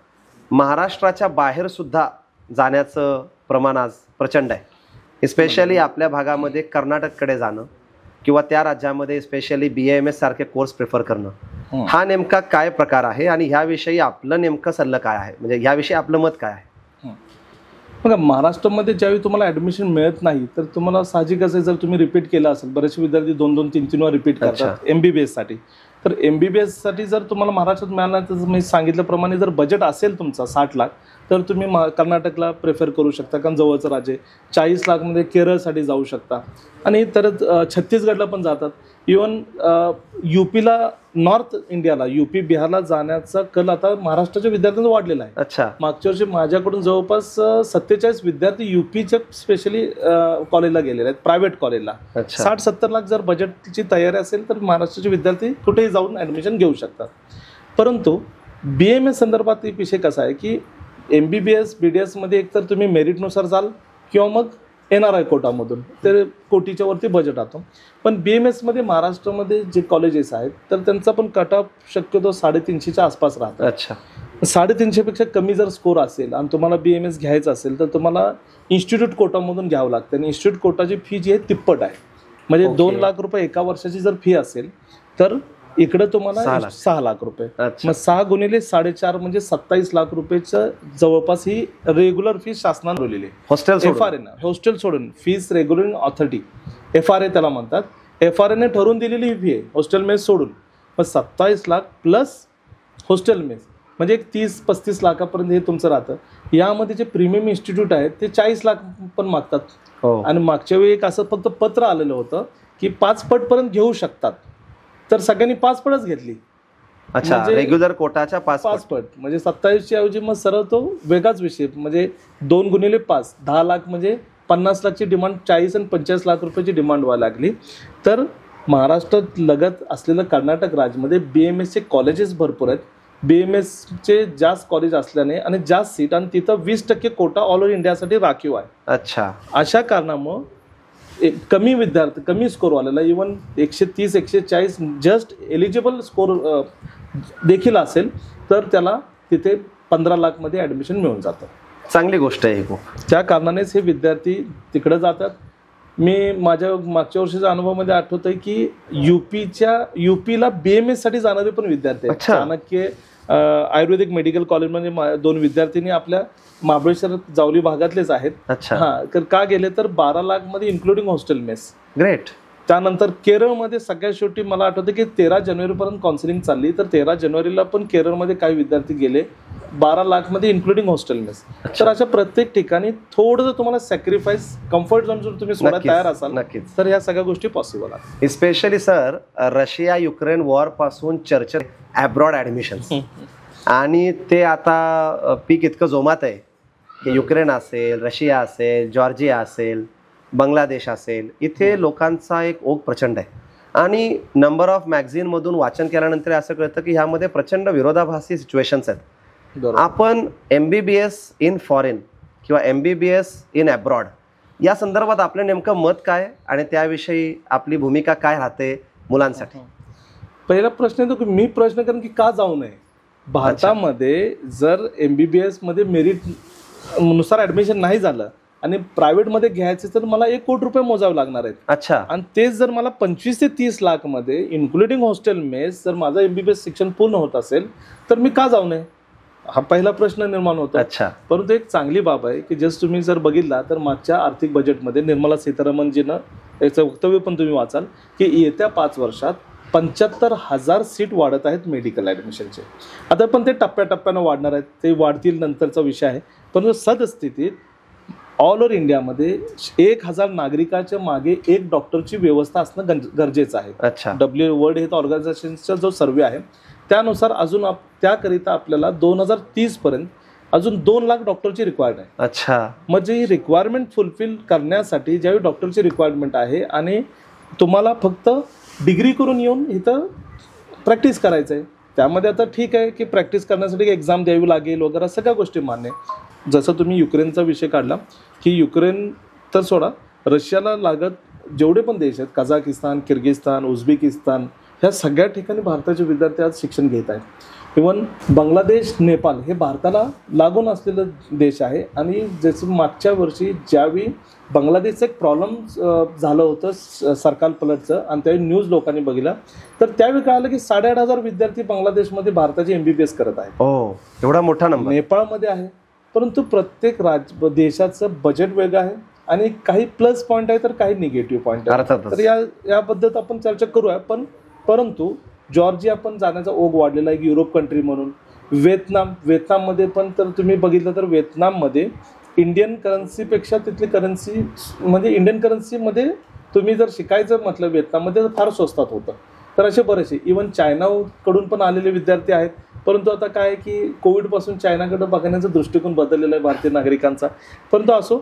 महाराष्ट्राच्या बाहेर सुद्धा जाण्याचं प्रमाण आज प्रचंड आहे. स्पेशली आपल्या भागामध्ये कर्नाटककडे जाणं किंवा त्या राज्यामध्ये स्पेशली BAMS सारखे कोर्स प्रिफर करणं, हा नेमका काय प्रकार आहे आणि ह्याविषयी आपलं नेमकं सल्लं काय आहे, म्हणजे ह्याविषयी आपलं मत काय आहे? बघा, महाराष्ट्रामध्ये ज्यावेळी तुम्हाला ऍडमिशन मिळत नाही तर तुम्हाला साहजिकच आहे, जर तुम्ही रिपीट केलं असेल, बरेचसे विद्यार्थी 2-2, 3-3 वेळा रिपीट करतात MBBS साठी. तर MBBS साठी जर तुम्हाला महाराष्ट्रात मिळाला तर मी सांगितल्याप्रमाणे जर बजेट असेल तुमचा 60 लाख तर तुम्ही कर्नाटकला प्रेफर करू शकता, कारण जवळचं राज्य आहे. 40 लाखमध्ये केरळसाठी जाऊ शकता आणि तर छत्तीसगडला पण जातात. इवन UPला, नॉर्थ इंडियाला, UP बिहारला जाण्याचा कल आता महाराष्ट्राच्या विद्यार्थ्यांचा वाढलेला आहे. मागच्या वर्षी माझ्याकडून जवळपास 47 विद्यार्थी UPच्या स्पेशली कॉलेजला गेलेले आहेत, प्रायव्हेट कॉलेजला. 60-70 लाख जर बजेटची तयारी असेल तर महाराष्ट्राचे विद्यार्थी कुठेही जाऊन ऍडमिशन घेऊ शकतात. परंतु BAMS संदर्भात एक विषय कसा आहे की MBBS BDS मध्ये एकतर तुम्ही मेरिटनुसार जाल किंवा मग NRI कोटामधून, तर कोटीच्या वरती बजेट राहतो. पण BAMS मध्ये महाराष्ट्रामध्ये जे कॉलेजेस आहेत तर त्यांचा पण कट ऑफ शक्यतो 350च्या आसपास राहतो. 350 पेक्षा कमी जर स्कोर असेल आणि तुम्हाला BAMS घ्यायचं असेल तर तुम्हाला इन्स्टिट्यूट कोटामधून घ्यावं लागतं. आणि इन्स्टिट्यूट कोटाची फी जी आहे तिप्पट आहे. म्हणजे 2 लाख रुपये एका वर्षाची जर फी असेल तर इकडे तुम्हाला 6 लाख रुपये. मग 6 गुणिले 4.5 म्हणजे 27 लाख रुपयेचं जवळपास ही रेग्युलर फी शासनाने ठरवलेली आहे. हॉस्टेल सोडून फीस रेग्युलरिंग ऑथॉरिटी FRA त्याला म्हणतात. FRAने ठरवून दिलेली ही फी आहे हॉस्टेल मेस सोडून. मग 27 लाख प्लस हॉस्टेल मेस म्हणजे एक 30-35 लाखापर्यंत हे तुमचं राहतं. यामध्ये जे प्रीमियम इन्स्टिट्यूट आहेत ते 40 लाख पण मागतात. हो. आणि मागच्या वेळी एक असं फक्त पत्र आलेलं होतं की 5 पटपर्यंत घेऊ शकतात, तर सगळ्यांनी 5 पटच घेतली. अच्छा, म्हणजे रेग्युलर कोटाच्या 5 5 पट म्हणजे 27च्या ऐवजी मग सरळ तो वेगळाच विषय, म्हणजे 2 गुणिले 5 10 लाख, म्हणजे 50 लाखची डिमांड 40 आणि 45 लाख रुपयाची डिमांड व्हायला लागली. तर महाराष्ट्रात लगत असलेलं कर्नाटक राज्यामध्ये BMSचे कॉलेजेस भरपूर आहेत. BMSचे जास्त कॉलेज असल्याने आणि जास्त सीट, आणि तिथं 20% कोटा ऑल ओव्हर इंडियासाठी राखीव आहे. अच्छा, अशा कारणामुळं कमी विद्यार्थी, कमी स्कोरवाल्याला इवन 130-140 जस्ट एलिजिबल स्कोर देखील असेल तर त्याला तिथे 15 लाखमध्ये ॲडमिशन मिळून जातं. चांगली गोष्ट आहे खूप. त्या कारणानेच हे विद्यार्थी तिकडे जातात. मी माझ्या मागच्या वर्षीच्या अनुभवामध्ये आठवत आहे की UPला BMS साठी जाणारे पण विद्यार्थी आहेत. चाणक्य आयुर्वेदिक मेडिकल कॉलेजमध्ये 2 विद्यार्थ्यांनी आपल्या महाबळेश्वर जावली भागातलेच आहेत. अच्छा, तर का गेले तर 12 लाखमध्ये इन्क्लुडिंग हॉस्टेल मेस. ग्रेट. त्यानंतर केरळमध्ये सगळ्यात शेवटी मला आठवतं की 13 जानेवारीपर्यंत काउन्सिलिंग चालली, तर 13 जानेवारीला पण केरळमध्ये काही विद्यार्थी गेले 12 लाखमध्ये इन्क्लुडिंग हॉस्टेल मेस. तर अशा प्रत्येक ठिकाणी थोडंसं तुम्हाला सॅक्रिफाईस, कम्फर्ट झोन जर तुम्ही सोडायला तयार असाल नक्कीच, तर ह्या सगळ्या गोष्टी पॉसिबल आहेत. Specially sir, Russia Ukraine war पासून चर्चा अब्रॉड ॲडमिशन, आणि ते आता पीक इतकं जोमात आहे की युक्रेन असेल, रशिया असेल, जॉर्जिया असेल, बांगलादेश असेल, इथे लोकांचा एक ओघ प्रचंड आहे. आणि नंबर ऑफ मॅगझिनमधून वाचन केल्यानंतर असं कळतं की ह्यामध्ये प्रचंड विरोधाभासी सिच्युएशन्स आहेत. आपण MBBS इन फॉरेन किंवा MBBS इन अब्रॉड या संदर्भात आपलं नेमकं मत काय, आणि त्याविषयी आपली भूमिका काय राहते मुलांसाठी? पहिला प्रश्न येतो की मी प्रश्न करेन की का जाऊ नये. भारतामध्ये जर MBBS मध्ये मेरिट नुसार ॲडमिशन नाही झालं आणि प्रायव्हेटमध्ये घ्यायचे तर मला 1 कोटी रुपये मोजावे लागणार आहेत. अच्छा, आणि तेच जर मला 25 ते 30 लाखमध्ये इन्क्लुडिंग हॉस्टेल मेस जर माझं MBBS शिक्षण पूर्ण होत असेल तर मी का जाऊ नये, हा पहिला प्रश्न निर्माण होतो. अच्छा, परंतु एक चांगली बाब आहे की जस्ट तुम्ही जर बघितला तर मागच्या आर्थिक बजेटमध्ये निर्मला सीतारामनजीनं याचं वक्तव्य पण तुम्ही वाचाल की येत्या 5 वर्षात 75,000 सीट वाढत आहेत मेडिकल ॲडमिशनचे. आता पण ते टप्प्याटप्प्यानं वाढणार आहेत, ते वाढतील नंतरचा विषय आहे. परंतु सदस्थितीत ऑल ओव्हर इंडियामध्ये 1,000 नागरिकाच्या मागे 1 डॉक्टरची व्यवस्था असणं गरजेचं आहे. अच्छा, वर्ल्ड हेल्थ ऑर्गनायझेशनचा जो सर्वे आहे त्यानुसार अजून त्याकरिता आपल्याला 2030 पर्यंत अजून 2 लाख डॉक्टरची रिक्वायर्ड आहे. अच्छा, म्हणजे ही रिक्वायरमेंट फुलफिल करण्यासाठी ज्यावेळी डॉक्टरची रिक्वायरमेंट आहे आणि तुम्हाला फक्त डिग्री करून येऊन इथं प्रॅक्टिस करायचं आहे, त्यामध्ये आता ठीक आहे की प्रॅक्टिस करण्यासाठी एक्झाम द्यावी लागेल वगैरे, सगळ्या गोष्टी मान्य. जसं तुम्ही युक्रेनचा विषय काढला की युक्रेन तर सोडा, रशियाला लागत जेवढे पण देश आहेत, कझाकिस्तान, किर्गिस्तान, उझबेकिस्तान, ह्या सगळ्या ठिकाणी भारताचे विद्यार्थी आज शिक्षण घेत आहेत. इवन बांगलादेश, नेपाळ हे भारताला लागून असलेलं देश आहे. आणि जसं मागच्या वर्षी ज्यावेळी बांगलादेशचं एक प्रॉब्लेम झालं होतं सरकार पलटचं, आणि त्यावेळी न्यूज लोकांनी बघितला, तर त्यावेळी कळालं की 8,500 विद्यार्थी बांगलादेशमध्ये भारताचे MBBS करत आहेत. हो, एवढा मोठा नंबर नेपाळमध्ये आहे. परंतु प्रत्येक देशाचं बजेट वेगळं आहे आणि काही प्लस पॉईंट आहे तर काही निगेटिव्ह पॉईंट आहे. तर याबद्दल आपण चर्चा करूया. परंतु जॉर्जिया पण जाण्याचा ओघ वाढलेला आहे युरोप कंट्री म्हणून. व्हिएतनाममध्ये पण तर तुम्ही बघितलं तर व्हिएतनाममध्ये इंडियन करन्सीपेक्षा तिथली करन्सी, म्हणजे इंडियन करन्सीमध्ये तुम्ही जर शिकायचं म्हटलं व्हिएतनाममध्ये तर फार स्वस्तात होतं. तर असे बरेचसे इवन चायनाकडून पण आलेले विद्यार्थी आहेत. परंतु आता काय आहे की कोविडपासून चायनाकडे बघण्याचा दृष्टिकोन बदललेला आहे भारतीय नागरिकांचा. परंतु असो,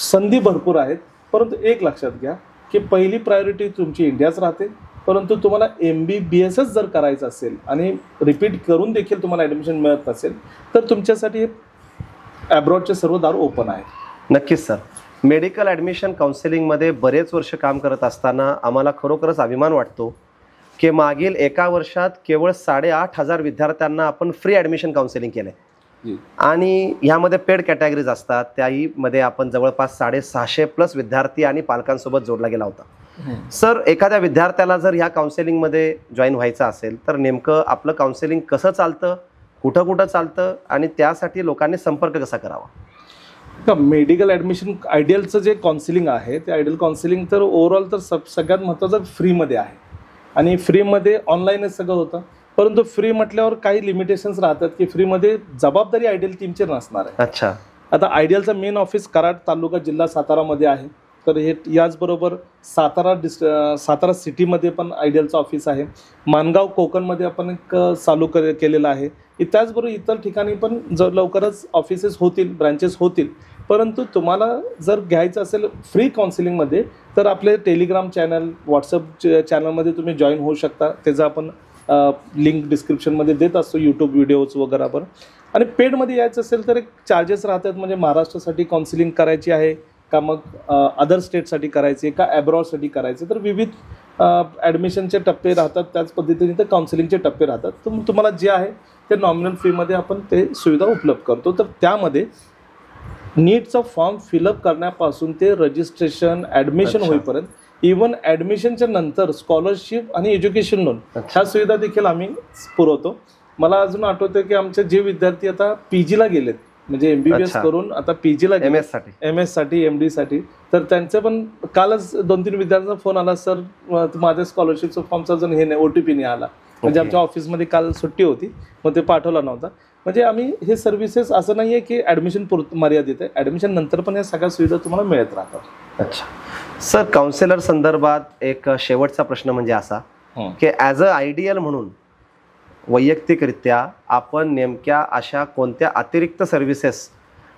संधी भरपूर आहेत. परंतु एक लक्षात घ्या की पहिली प्रायोरिटी तुमची इंडियाच राहते. परंतु तुम्हाला MBBSच जर करायचं असेल आणि रिपीट करून देखील तुम्हाला ॲडमिशन मिळत नसेल तर तुमच्यासाठी ॲब्रॉडचे सर्व दार ओपन आहेत. नक्कीच सर. मेडिकल ॲडमिशन काउन्सिलिंगमध्ये बरेच वर्ष काम करत असताना आम्हाला खरोखरच अभिमान वाटतो की मागील 1 वर्षात केवळ 8,500 विद्यार्थ्यांना आपण फ्री ॲडमिशन काउन्सिलिंग केलं आहे. आणि ह्यामध्ये पेड कॅटेगरीज असतात, त्याहीमध्ये आपण जवळपास 650+ विद्यार्थी आणि पालकांसोबत जोडला गेला होता. सर, एखाद्या विद्यार्थ्याला जर ह्या काउन्सिलिंगमध्ये जॉईन व्हायचं असेल तर नेमकं आपलं काउन्सिलिंग कसं चालतं, कुठं कुठं चालतं, आणि त्यासाठी लोकांनी संपर्क कसा करावा? मेडिकल ॲडमिशन आयडियलचं जे काउन्सिलिंग आहे ते आयडियल काउन्सिलिंग तर ओव्हरऑल तर सगळ्यात महत्त्वाचं फ्रीमध्ये आहे. आणि फ्रीमध्ये ऑनलाईनच सगळं होतं. परंतु फ्री म्हटल्यावर काही लिमिटेशन्स राहतात की फ्रीमध्ये जबाबदारी आयडियल टीमची नसणार आहे. अच्छा. आता आयडियलचं मेन ऑफिस कराड तालुका जिल्हा सातारामध्ये आहे. तर हे याचबरोबर सातारा सिटीमध्ये पण आयडियलचं ऑफिस आहे. माणगाव कोकणमध्ये आपण एक चालू केलेलं आहे. त्याचबरोबर इतर ठिकाणी पण लवकरच ऑफिसेस होतील, ब्रँचेस होतील. परंतु तुम्हाला जर घ्यायचं असेल फ्री काउन्सिलिंगमध्ये तर आपले टेलिग्राम चॅनल, व्हॉट्सअप चॅनलमध्ये तुम्ही जॉईन होऊ शकता. त्याचं आपण लिंक डिस्क्रिप्शनमध्ये देत असतो, यूट्यूब व्हिडिओज वगैरे पण. आणि पेडमध्ये यायचं असेल तर एक चार्जेस राहतात. म्हणजे महाराष्ट्रासाठी काउन्सिलिंग करायची आहे का, मग अदर स्टेटसाठी करायचे का, ॲब्रॉडसाठी करायचे, तर विविध ॲडमिशनचे टप्पे राहतात. त्याच पद्धतीने तर काउन्सिलिंगचे टप्पे राहतात. तर तुम्हाला जे आहे ते नॉमिनल फीमध्ये आपण ते सुविधा उपलब्ध करतो. तर त्यामध्ये नीटचा फॉर्म फिलअप करण्यापासून ते रजिस्ट्रेशन, ॲडमिशन होईपर्यंत, इवन ॲडमिशनच्या नंतर स्कॉलरशिप आणि एज्युकेशन लोन ह्या सुविधा देखील आम्ही पुरवतो. मला अजून आठवतं की आमचे जे विद्यार्थी आता PGला गेलेत, म्हणजे MBBS करून आता PGला MS साठी MD साठी, तर त्यांचं पण कालच 2-3 विद्यार्थ्यांचा फोन आला, सर माझ्या स्कॉलरशिपचं फॉर्मचा अजून हे नाही, OTP नाही आला. म्हणजे आमच्या ऑफिसमध्ये काल सुट्टी होती, मग ते पाठवला नव्हता. म्हणजे आम्ही हे सर्व्हिसेस असं नाही आहे की ॲडमिशन मर्यादित आहे, ॲडमिशन नंतर पण या सगळ्या सुविधा तुम्हाला मिळत राहतात. अच्छा सर, काउन्सिलर संदर्भात एक शेवटचा प्रश्न म्हणजे असा की ॲज अ आयडियल म्हणून वैयक्तिकरित्या आपण नेमक्या अशा कोणत्या अतिरिक्त सर्व्हिसेस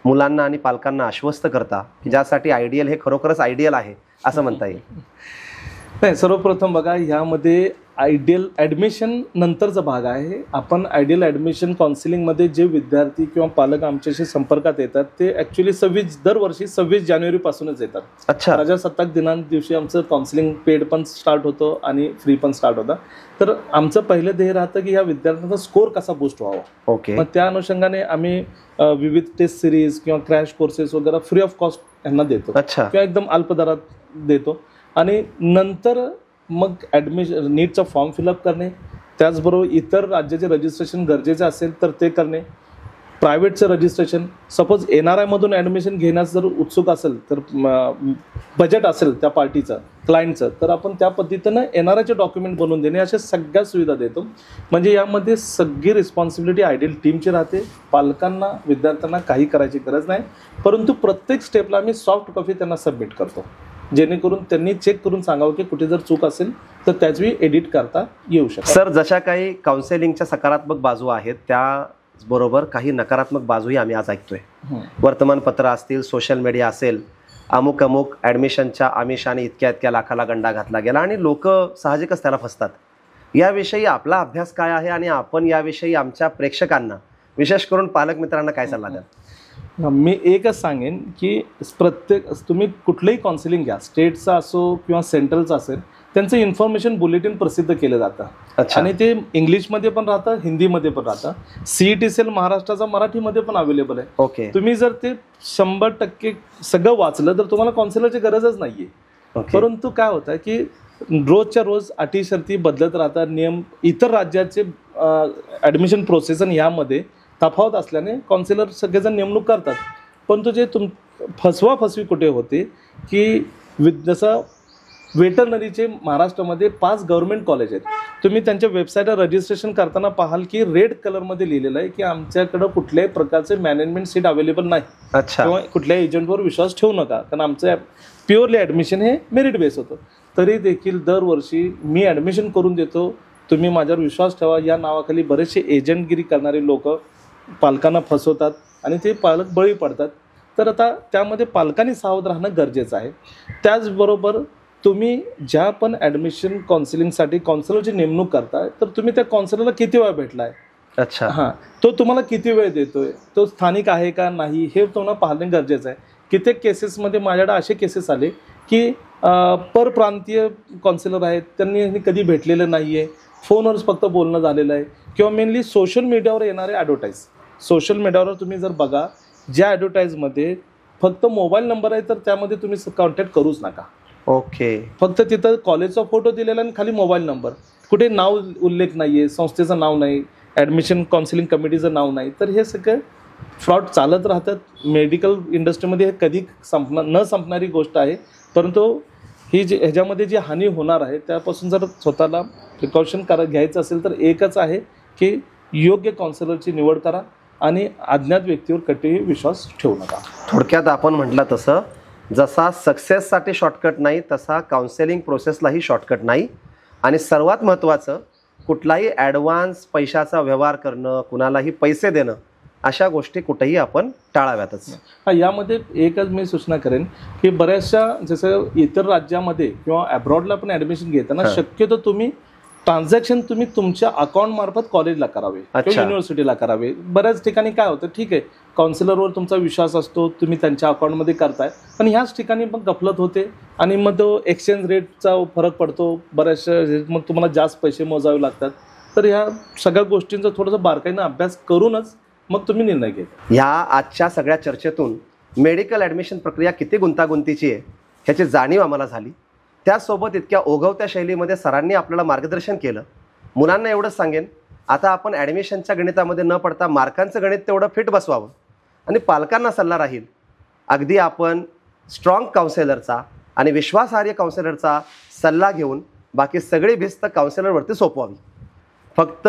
मुलांना आणि पालकांना आश्वस्त करता की ज्यासाठी आयडियल हे खरोखरच आयडियल आहे असं म्हणता येईल? नाही, सर्वप्रथम बघा, ह्यामध्ये आयडियल ॲडमिशन नंतरचा भाग आहे. आपण आयडियल ॲडमिशन काउन्सिलिंगमध्ये जे विद्यार्थी किंवा पालक आमच्याशी संपर्कात येतात ते ॲक्च्युली दरवर्षी 26 जानेवारीपासूनच येतात. अच्छा. प्रजासत्ताक दिनांक दिवशी आमचं काउन्सिलिंग पेड पण स्टार्ट होतं आणि फ्री पण स्टार्ट होतं. तर आमचं पहिलं ध्येय राहतं की ह्या विद्यार्थ्यांचा स्कोर कसा बूस्ट व्हावा. ओके. मग त्या अनुषंगाने आम्ही विविध टेस्ट सिरीज किंवा क्रॅश कोर्सेस वगैरे फ्री ऑफ कॉस्ट यांना देतो. अच्छा. किंवा एकदम अल्प दरात देतो. आणि नंतर मग ॲडमिशन, नीटचा फॉर्म फिलअप करणे, त्याचबरोबर इतर राज्याचे रजिस्ट्रेशन गरजेचे असेल तर ते करणे, प्रायव्हेटचं रजिस्ट्रेशन, सपोज NRIमधून ॲडमिशन घेण्यास जर उत्सुक असेल तर बजेट असेल त्या पार्टीचं, क्लायंटचं, तर आपण त्या पद्धतीनं NRIचे डॉक्युमेंट बनवून देणे, अशा सगळ्या सुविधा देतो. म्हणजे यामध्ये सगळी रिस्पॉन्सिबिलिटी आयडियल टीमची राहते. पालकांना, विद्यार्थ्यांना काही करायची गरज नाही. परंतु प्रत्येक स्टेपला आम्ही सॉफ्ट कॉपी त्यांना सबमिट करतो, जेणेकरून त्यांनी चेक करून सांगावं की कुठे जर चूक असेल तर त्याचवेळी एडिट करता येऊ शकते. सर, जशा काही काउन्सिलिंगच्या सकारात्मक बाजू आहेत त्याचबरोबर काही नकारात्मक बाजूही आम्ही आज ऐकतोय. वर्तमानपत्र असतील, सोशल मीडिया असेल, अमुक ॲडमिशनच्या आमिषाने इतक्या लाखाला गंडा घातला गेला आणि लोक साहजिकच त्याला फसतात. याविषयी आपला अभ्यास काय आहे आणि आपण याविषयी आमच्या प्रेक्षकांना, विशेष करून पालक मित्रांना काय सल्ला द्याल? मी एकच सांगेन की तुम्ही कुठलंही काउन्सिलिंग घ्या, स्टेटचं असो किंवा सेंट्रलचं असेल, त्यांचं इन्फॉर्मेशन बुलेटिन प्रसिद्ध केलं जातं. आणि ते इंग्लिशमध्ये पण राहतं, हिंदीमध्ये पण राहतं. CET सेल महाराष्ट्राचा मराठीमध्ये पण अवेलेबल आहे. ओके. तुम्ही जर ते 100% सगळं वाचलं तर तुम्हाला काउन्सिलरची गरजच नाहीये. परंतु काय होतं की रोजच्या रोज अटी शर्ती बदलत राहतात, नियम, इतर राज्याचे ॲडमिशन प्रोसेस आणि यामध्ये तफावत असल्याने काउन्सिलर सगळेजण नेमणूक करतात. परंतु जे फसवी कुठे होते की जसं वेटरनरीचे महाराष्ट्रामध्ये 5 गव्हर्नमेंट कॉलेज आहेत. तुम्ही त्यांच्या वेबसाईटवर रजिस्ट्रेशन करताना पाहाल की रेड कलरमध्ये लिहिलेलं आहे की आमच्याकडं कुठल्याही प्रकारचे मॅनेजमेंट सीट अवेलेबल नाही. अच्छा. किंवा कुठल्याही एजंटवर विश्वास ठेवू नका, कारण आमचं प्युअरली ॲडमिशन हे मेरिट बेस होतं. तरी देखील दरवर्षी मी ॲडमिशन करून देतो, तुम्ही माझ्यावर विश्वास ठेवा, या नावाखाली बरेचसे एजंटगिरी करणारे लोक पालकांना फसवतात आणि ते पालक बळी पडतात. तर आता त्यामध्ये पालकांनी सावध राहणं गरजेचं आहे. त्याचबरोबर तुम्ही ज्या पण ॲडमिशन काउन्सिलिंगसाठी काउन्सिलरची नेमणूक करताय तर तुम्ही त्या काउन्सिलरला किती वेळ भेटलाय. अच्छा. हां, तो तुम्हाला किती वेळ देतोय, तो स्थानिक आहे का नाही हे तुम्हाला पाहणे गरजेचं आहे. कित्येक केसेसमध्ये माझ्याकडे असे केसेस आले की परप्रांतीय काउन्सिलर आहेत, त्यांनी कधी भेटलेलं नाही आहे, फोनवर फक्त बोलणं झालेलं आहे. किंवा मेनली सोशल मीडियावर येणारे ॲडव्हर्टाईज, सोशल मीडियावर तुम्ही जर बघा, ज्या ॲडव्हर्टाईजमध्ये फक्त मोबाईल नंबर आहे तर त्यामध्ये तुम्ही कॉन्टॅक्ट करूच नका. ओके. फक्त तिथं कॉलेजचा फोटो दिलेला आणि खाली मोबाईल नंबर, कुठे नाव उल्लेख नाही आहे, संस्थेचं नाव नाही, ॲडमिशन काउन्सिलिंग कमिटीचं नाव नाही. तर हे सगळं फ्रॉड चालत राहतात. मेडिकल इंडस्ट्रीमध्ये हे कधी न संपणारी गोष्ट आहे. परंतु ही जी ह्याच्यामध्ये जी हानी होणार आहे त्यापासून जर स्वतःला प्रिकॉशन घ्यायचं असेल तर एकच आहे की योग्य काउन्सिलरची निवड करा आणि अज्ञात व्यक्तीवर कधीही विश्वास ठेवू नका. थोडक्यात आपण म्हटलं तसं जसा सक्सेससाठी शॉर्टकट नाही तसा काउन्सेलिंग प्रोसेसलाही शॉर्टकट नाही. आणि सर्वात महत्त्वाचं, कुठलाही ॲडव्हान्स पैशाचा व्यवहार करणं, कुणालाही पैसे देणं, अशा गोष्टी कुठेही आपण टाळाव्यातच. यामध्ये एकच मी सूचना करेन की बऱ्याचशा जसं इतर राज्यामध्ये किंवा अब्रॉडला पण ॲडमिशन घेताना शक्यतो तुम्ही ट्रान्झॅक्शन तुम्ही तुमच्या अकाउंट मार्फत कॉलेजला करावे किंवा युनिव्हर्सिटीला करावे. बऱ्याच ठिकाणी काय होतं, ठीक आहे काउन्सिलरवर तुमचा विश्वास असतो, तुम्ही त्यांच्या अकाउंटमध्ये करताय, पण ह्याच ठिकाणी मग गफलत होते आणि मग तो एक्सचेंज रेटचा फरक पडतो. बऱ्याचशा मग तुम्हाला जास्त पैसे मोजावे लागतात. तर ह्या सगळ्या गोष्टींचा थोडंसं बारकाईनं अभ्यास करूनच मग तुम्ही निर्णय घ्या. ह्या आजच्या सगळ्या चर्चेतून मेडिकल ॲडमिशन प्रक्रिया किती गुंतागुंतीची आहे ह्याची जाणीव आम्हाला झाली. त्यासोबत इतक्या ओघवत्या शैलीमध्ये सरांनी आपल्याला मार्गदर्शन केलं. मुलांना एवढंच सांगेन, आता आपण ॲडमिशनच्या गणितामध्ये न पडता मार्कांचं गणित तेवढं फिट बसवावं. आणि पालकांना सल्ला राहील, अगदी आपण स्ट्रॉंग काउन्सिलरचा आणि विश्वासार्ह काउन्सिलरचा सल्ला घेऊन बाकी सगळी भिस्त काउन्सिलरवरती सोपवावी. फक्त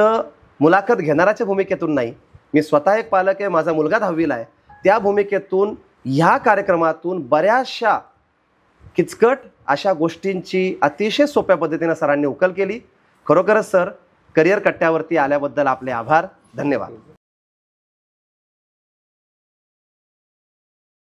मुलाखत घेणाऱ्याच्या भूमिकेतून नाही, मी स्वतः एक पालक आहे, माझा मुलगा 10वीला आहे, त्या भूमिकेतून ह्या कार्यक्रमातून बऱ्याचशा किचकट अशा गोष्टींची अतिशय सोप्या पद्धतीने सरांनी उकल केली. खरोखरच सर, करिअर कट्ट्यावरती आल्याबद्दल आपले आभार, धन्यवाद.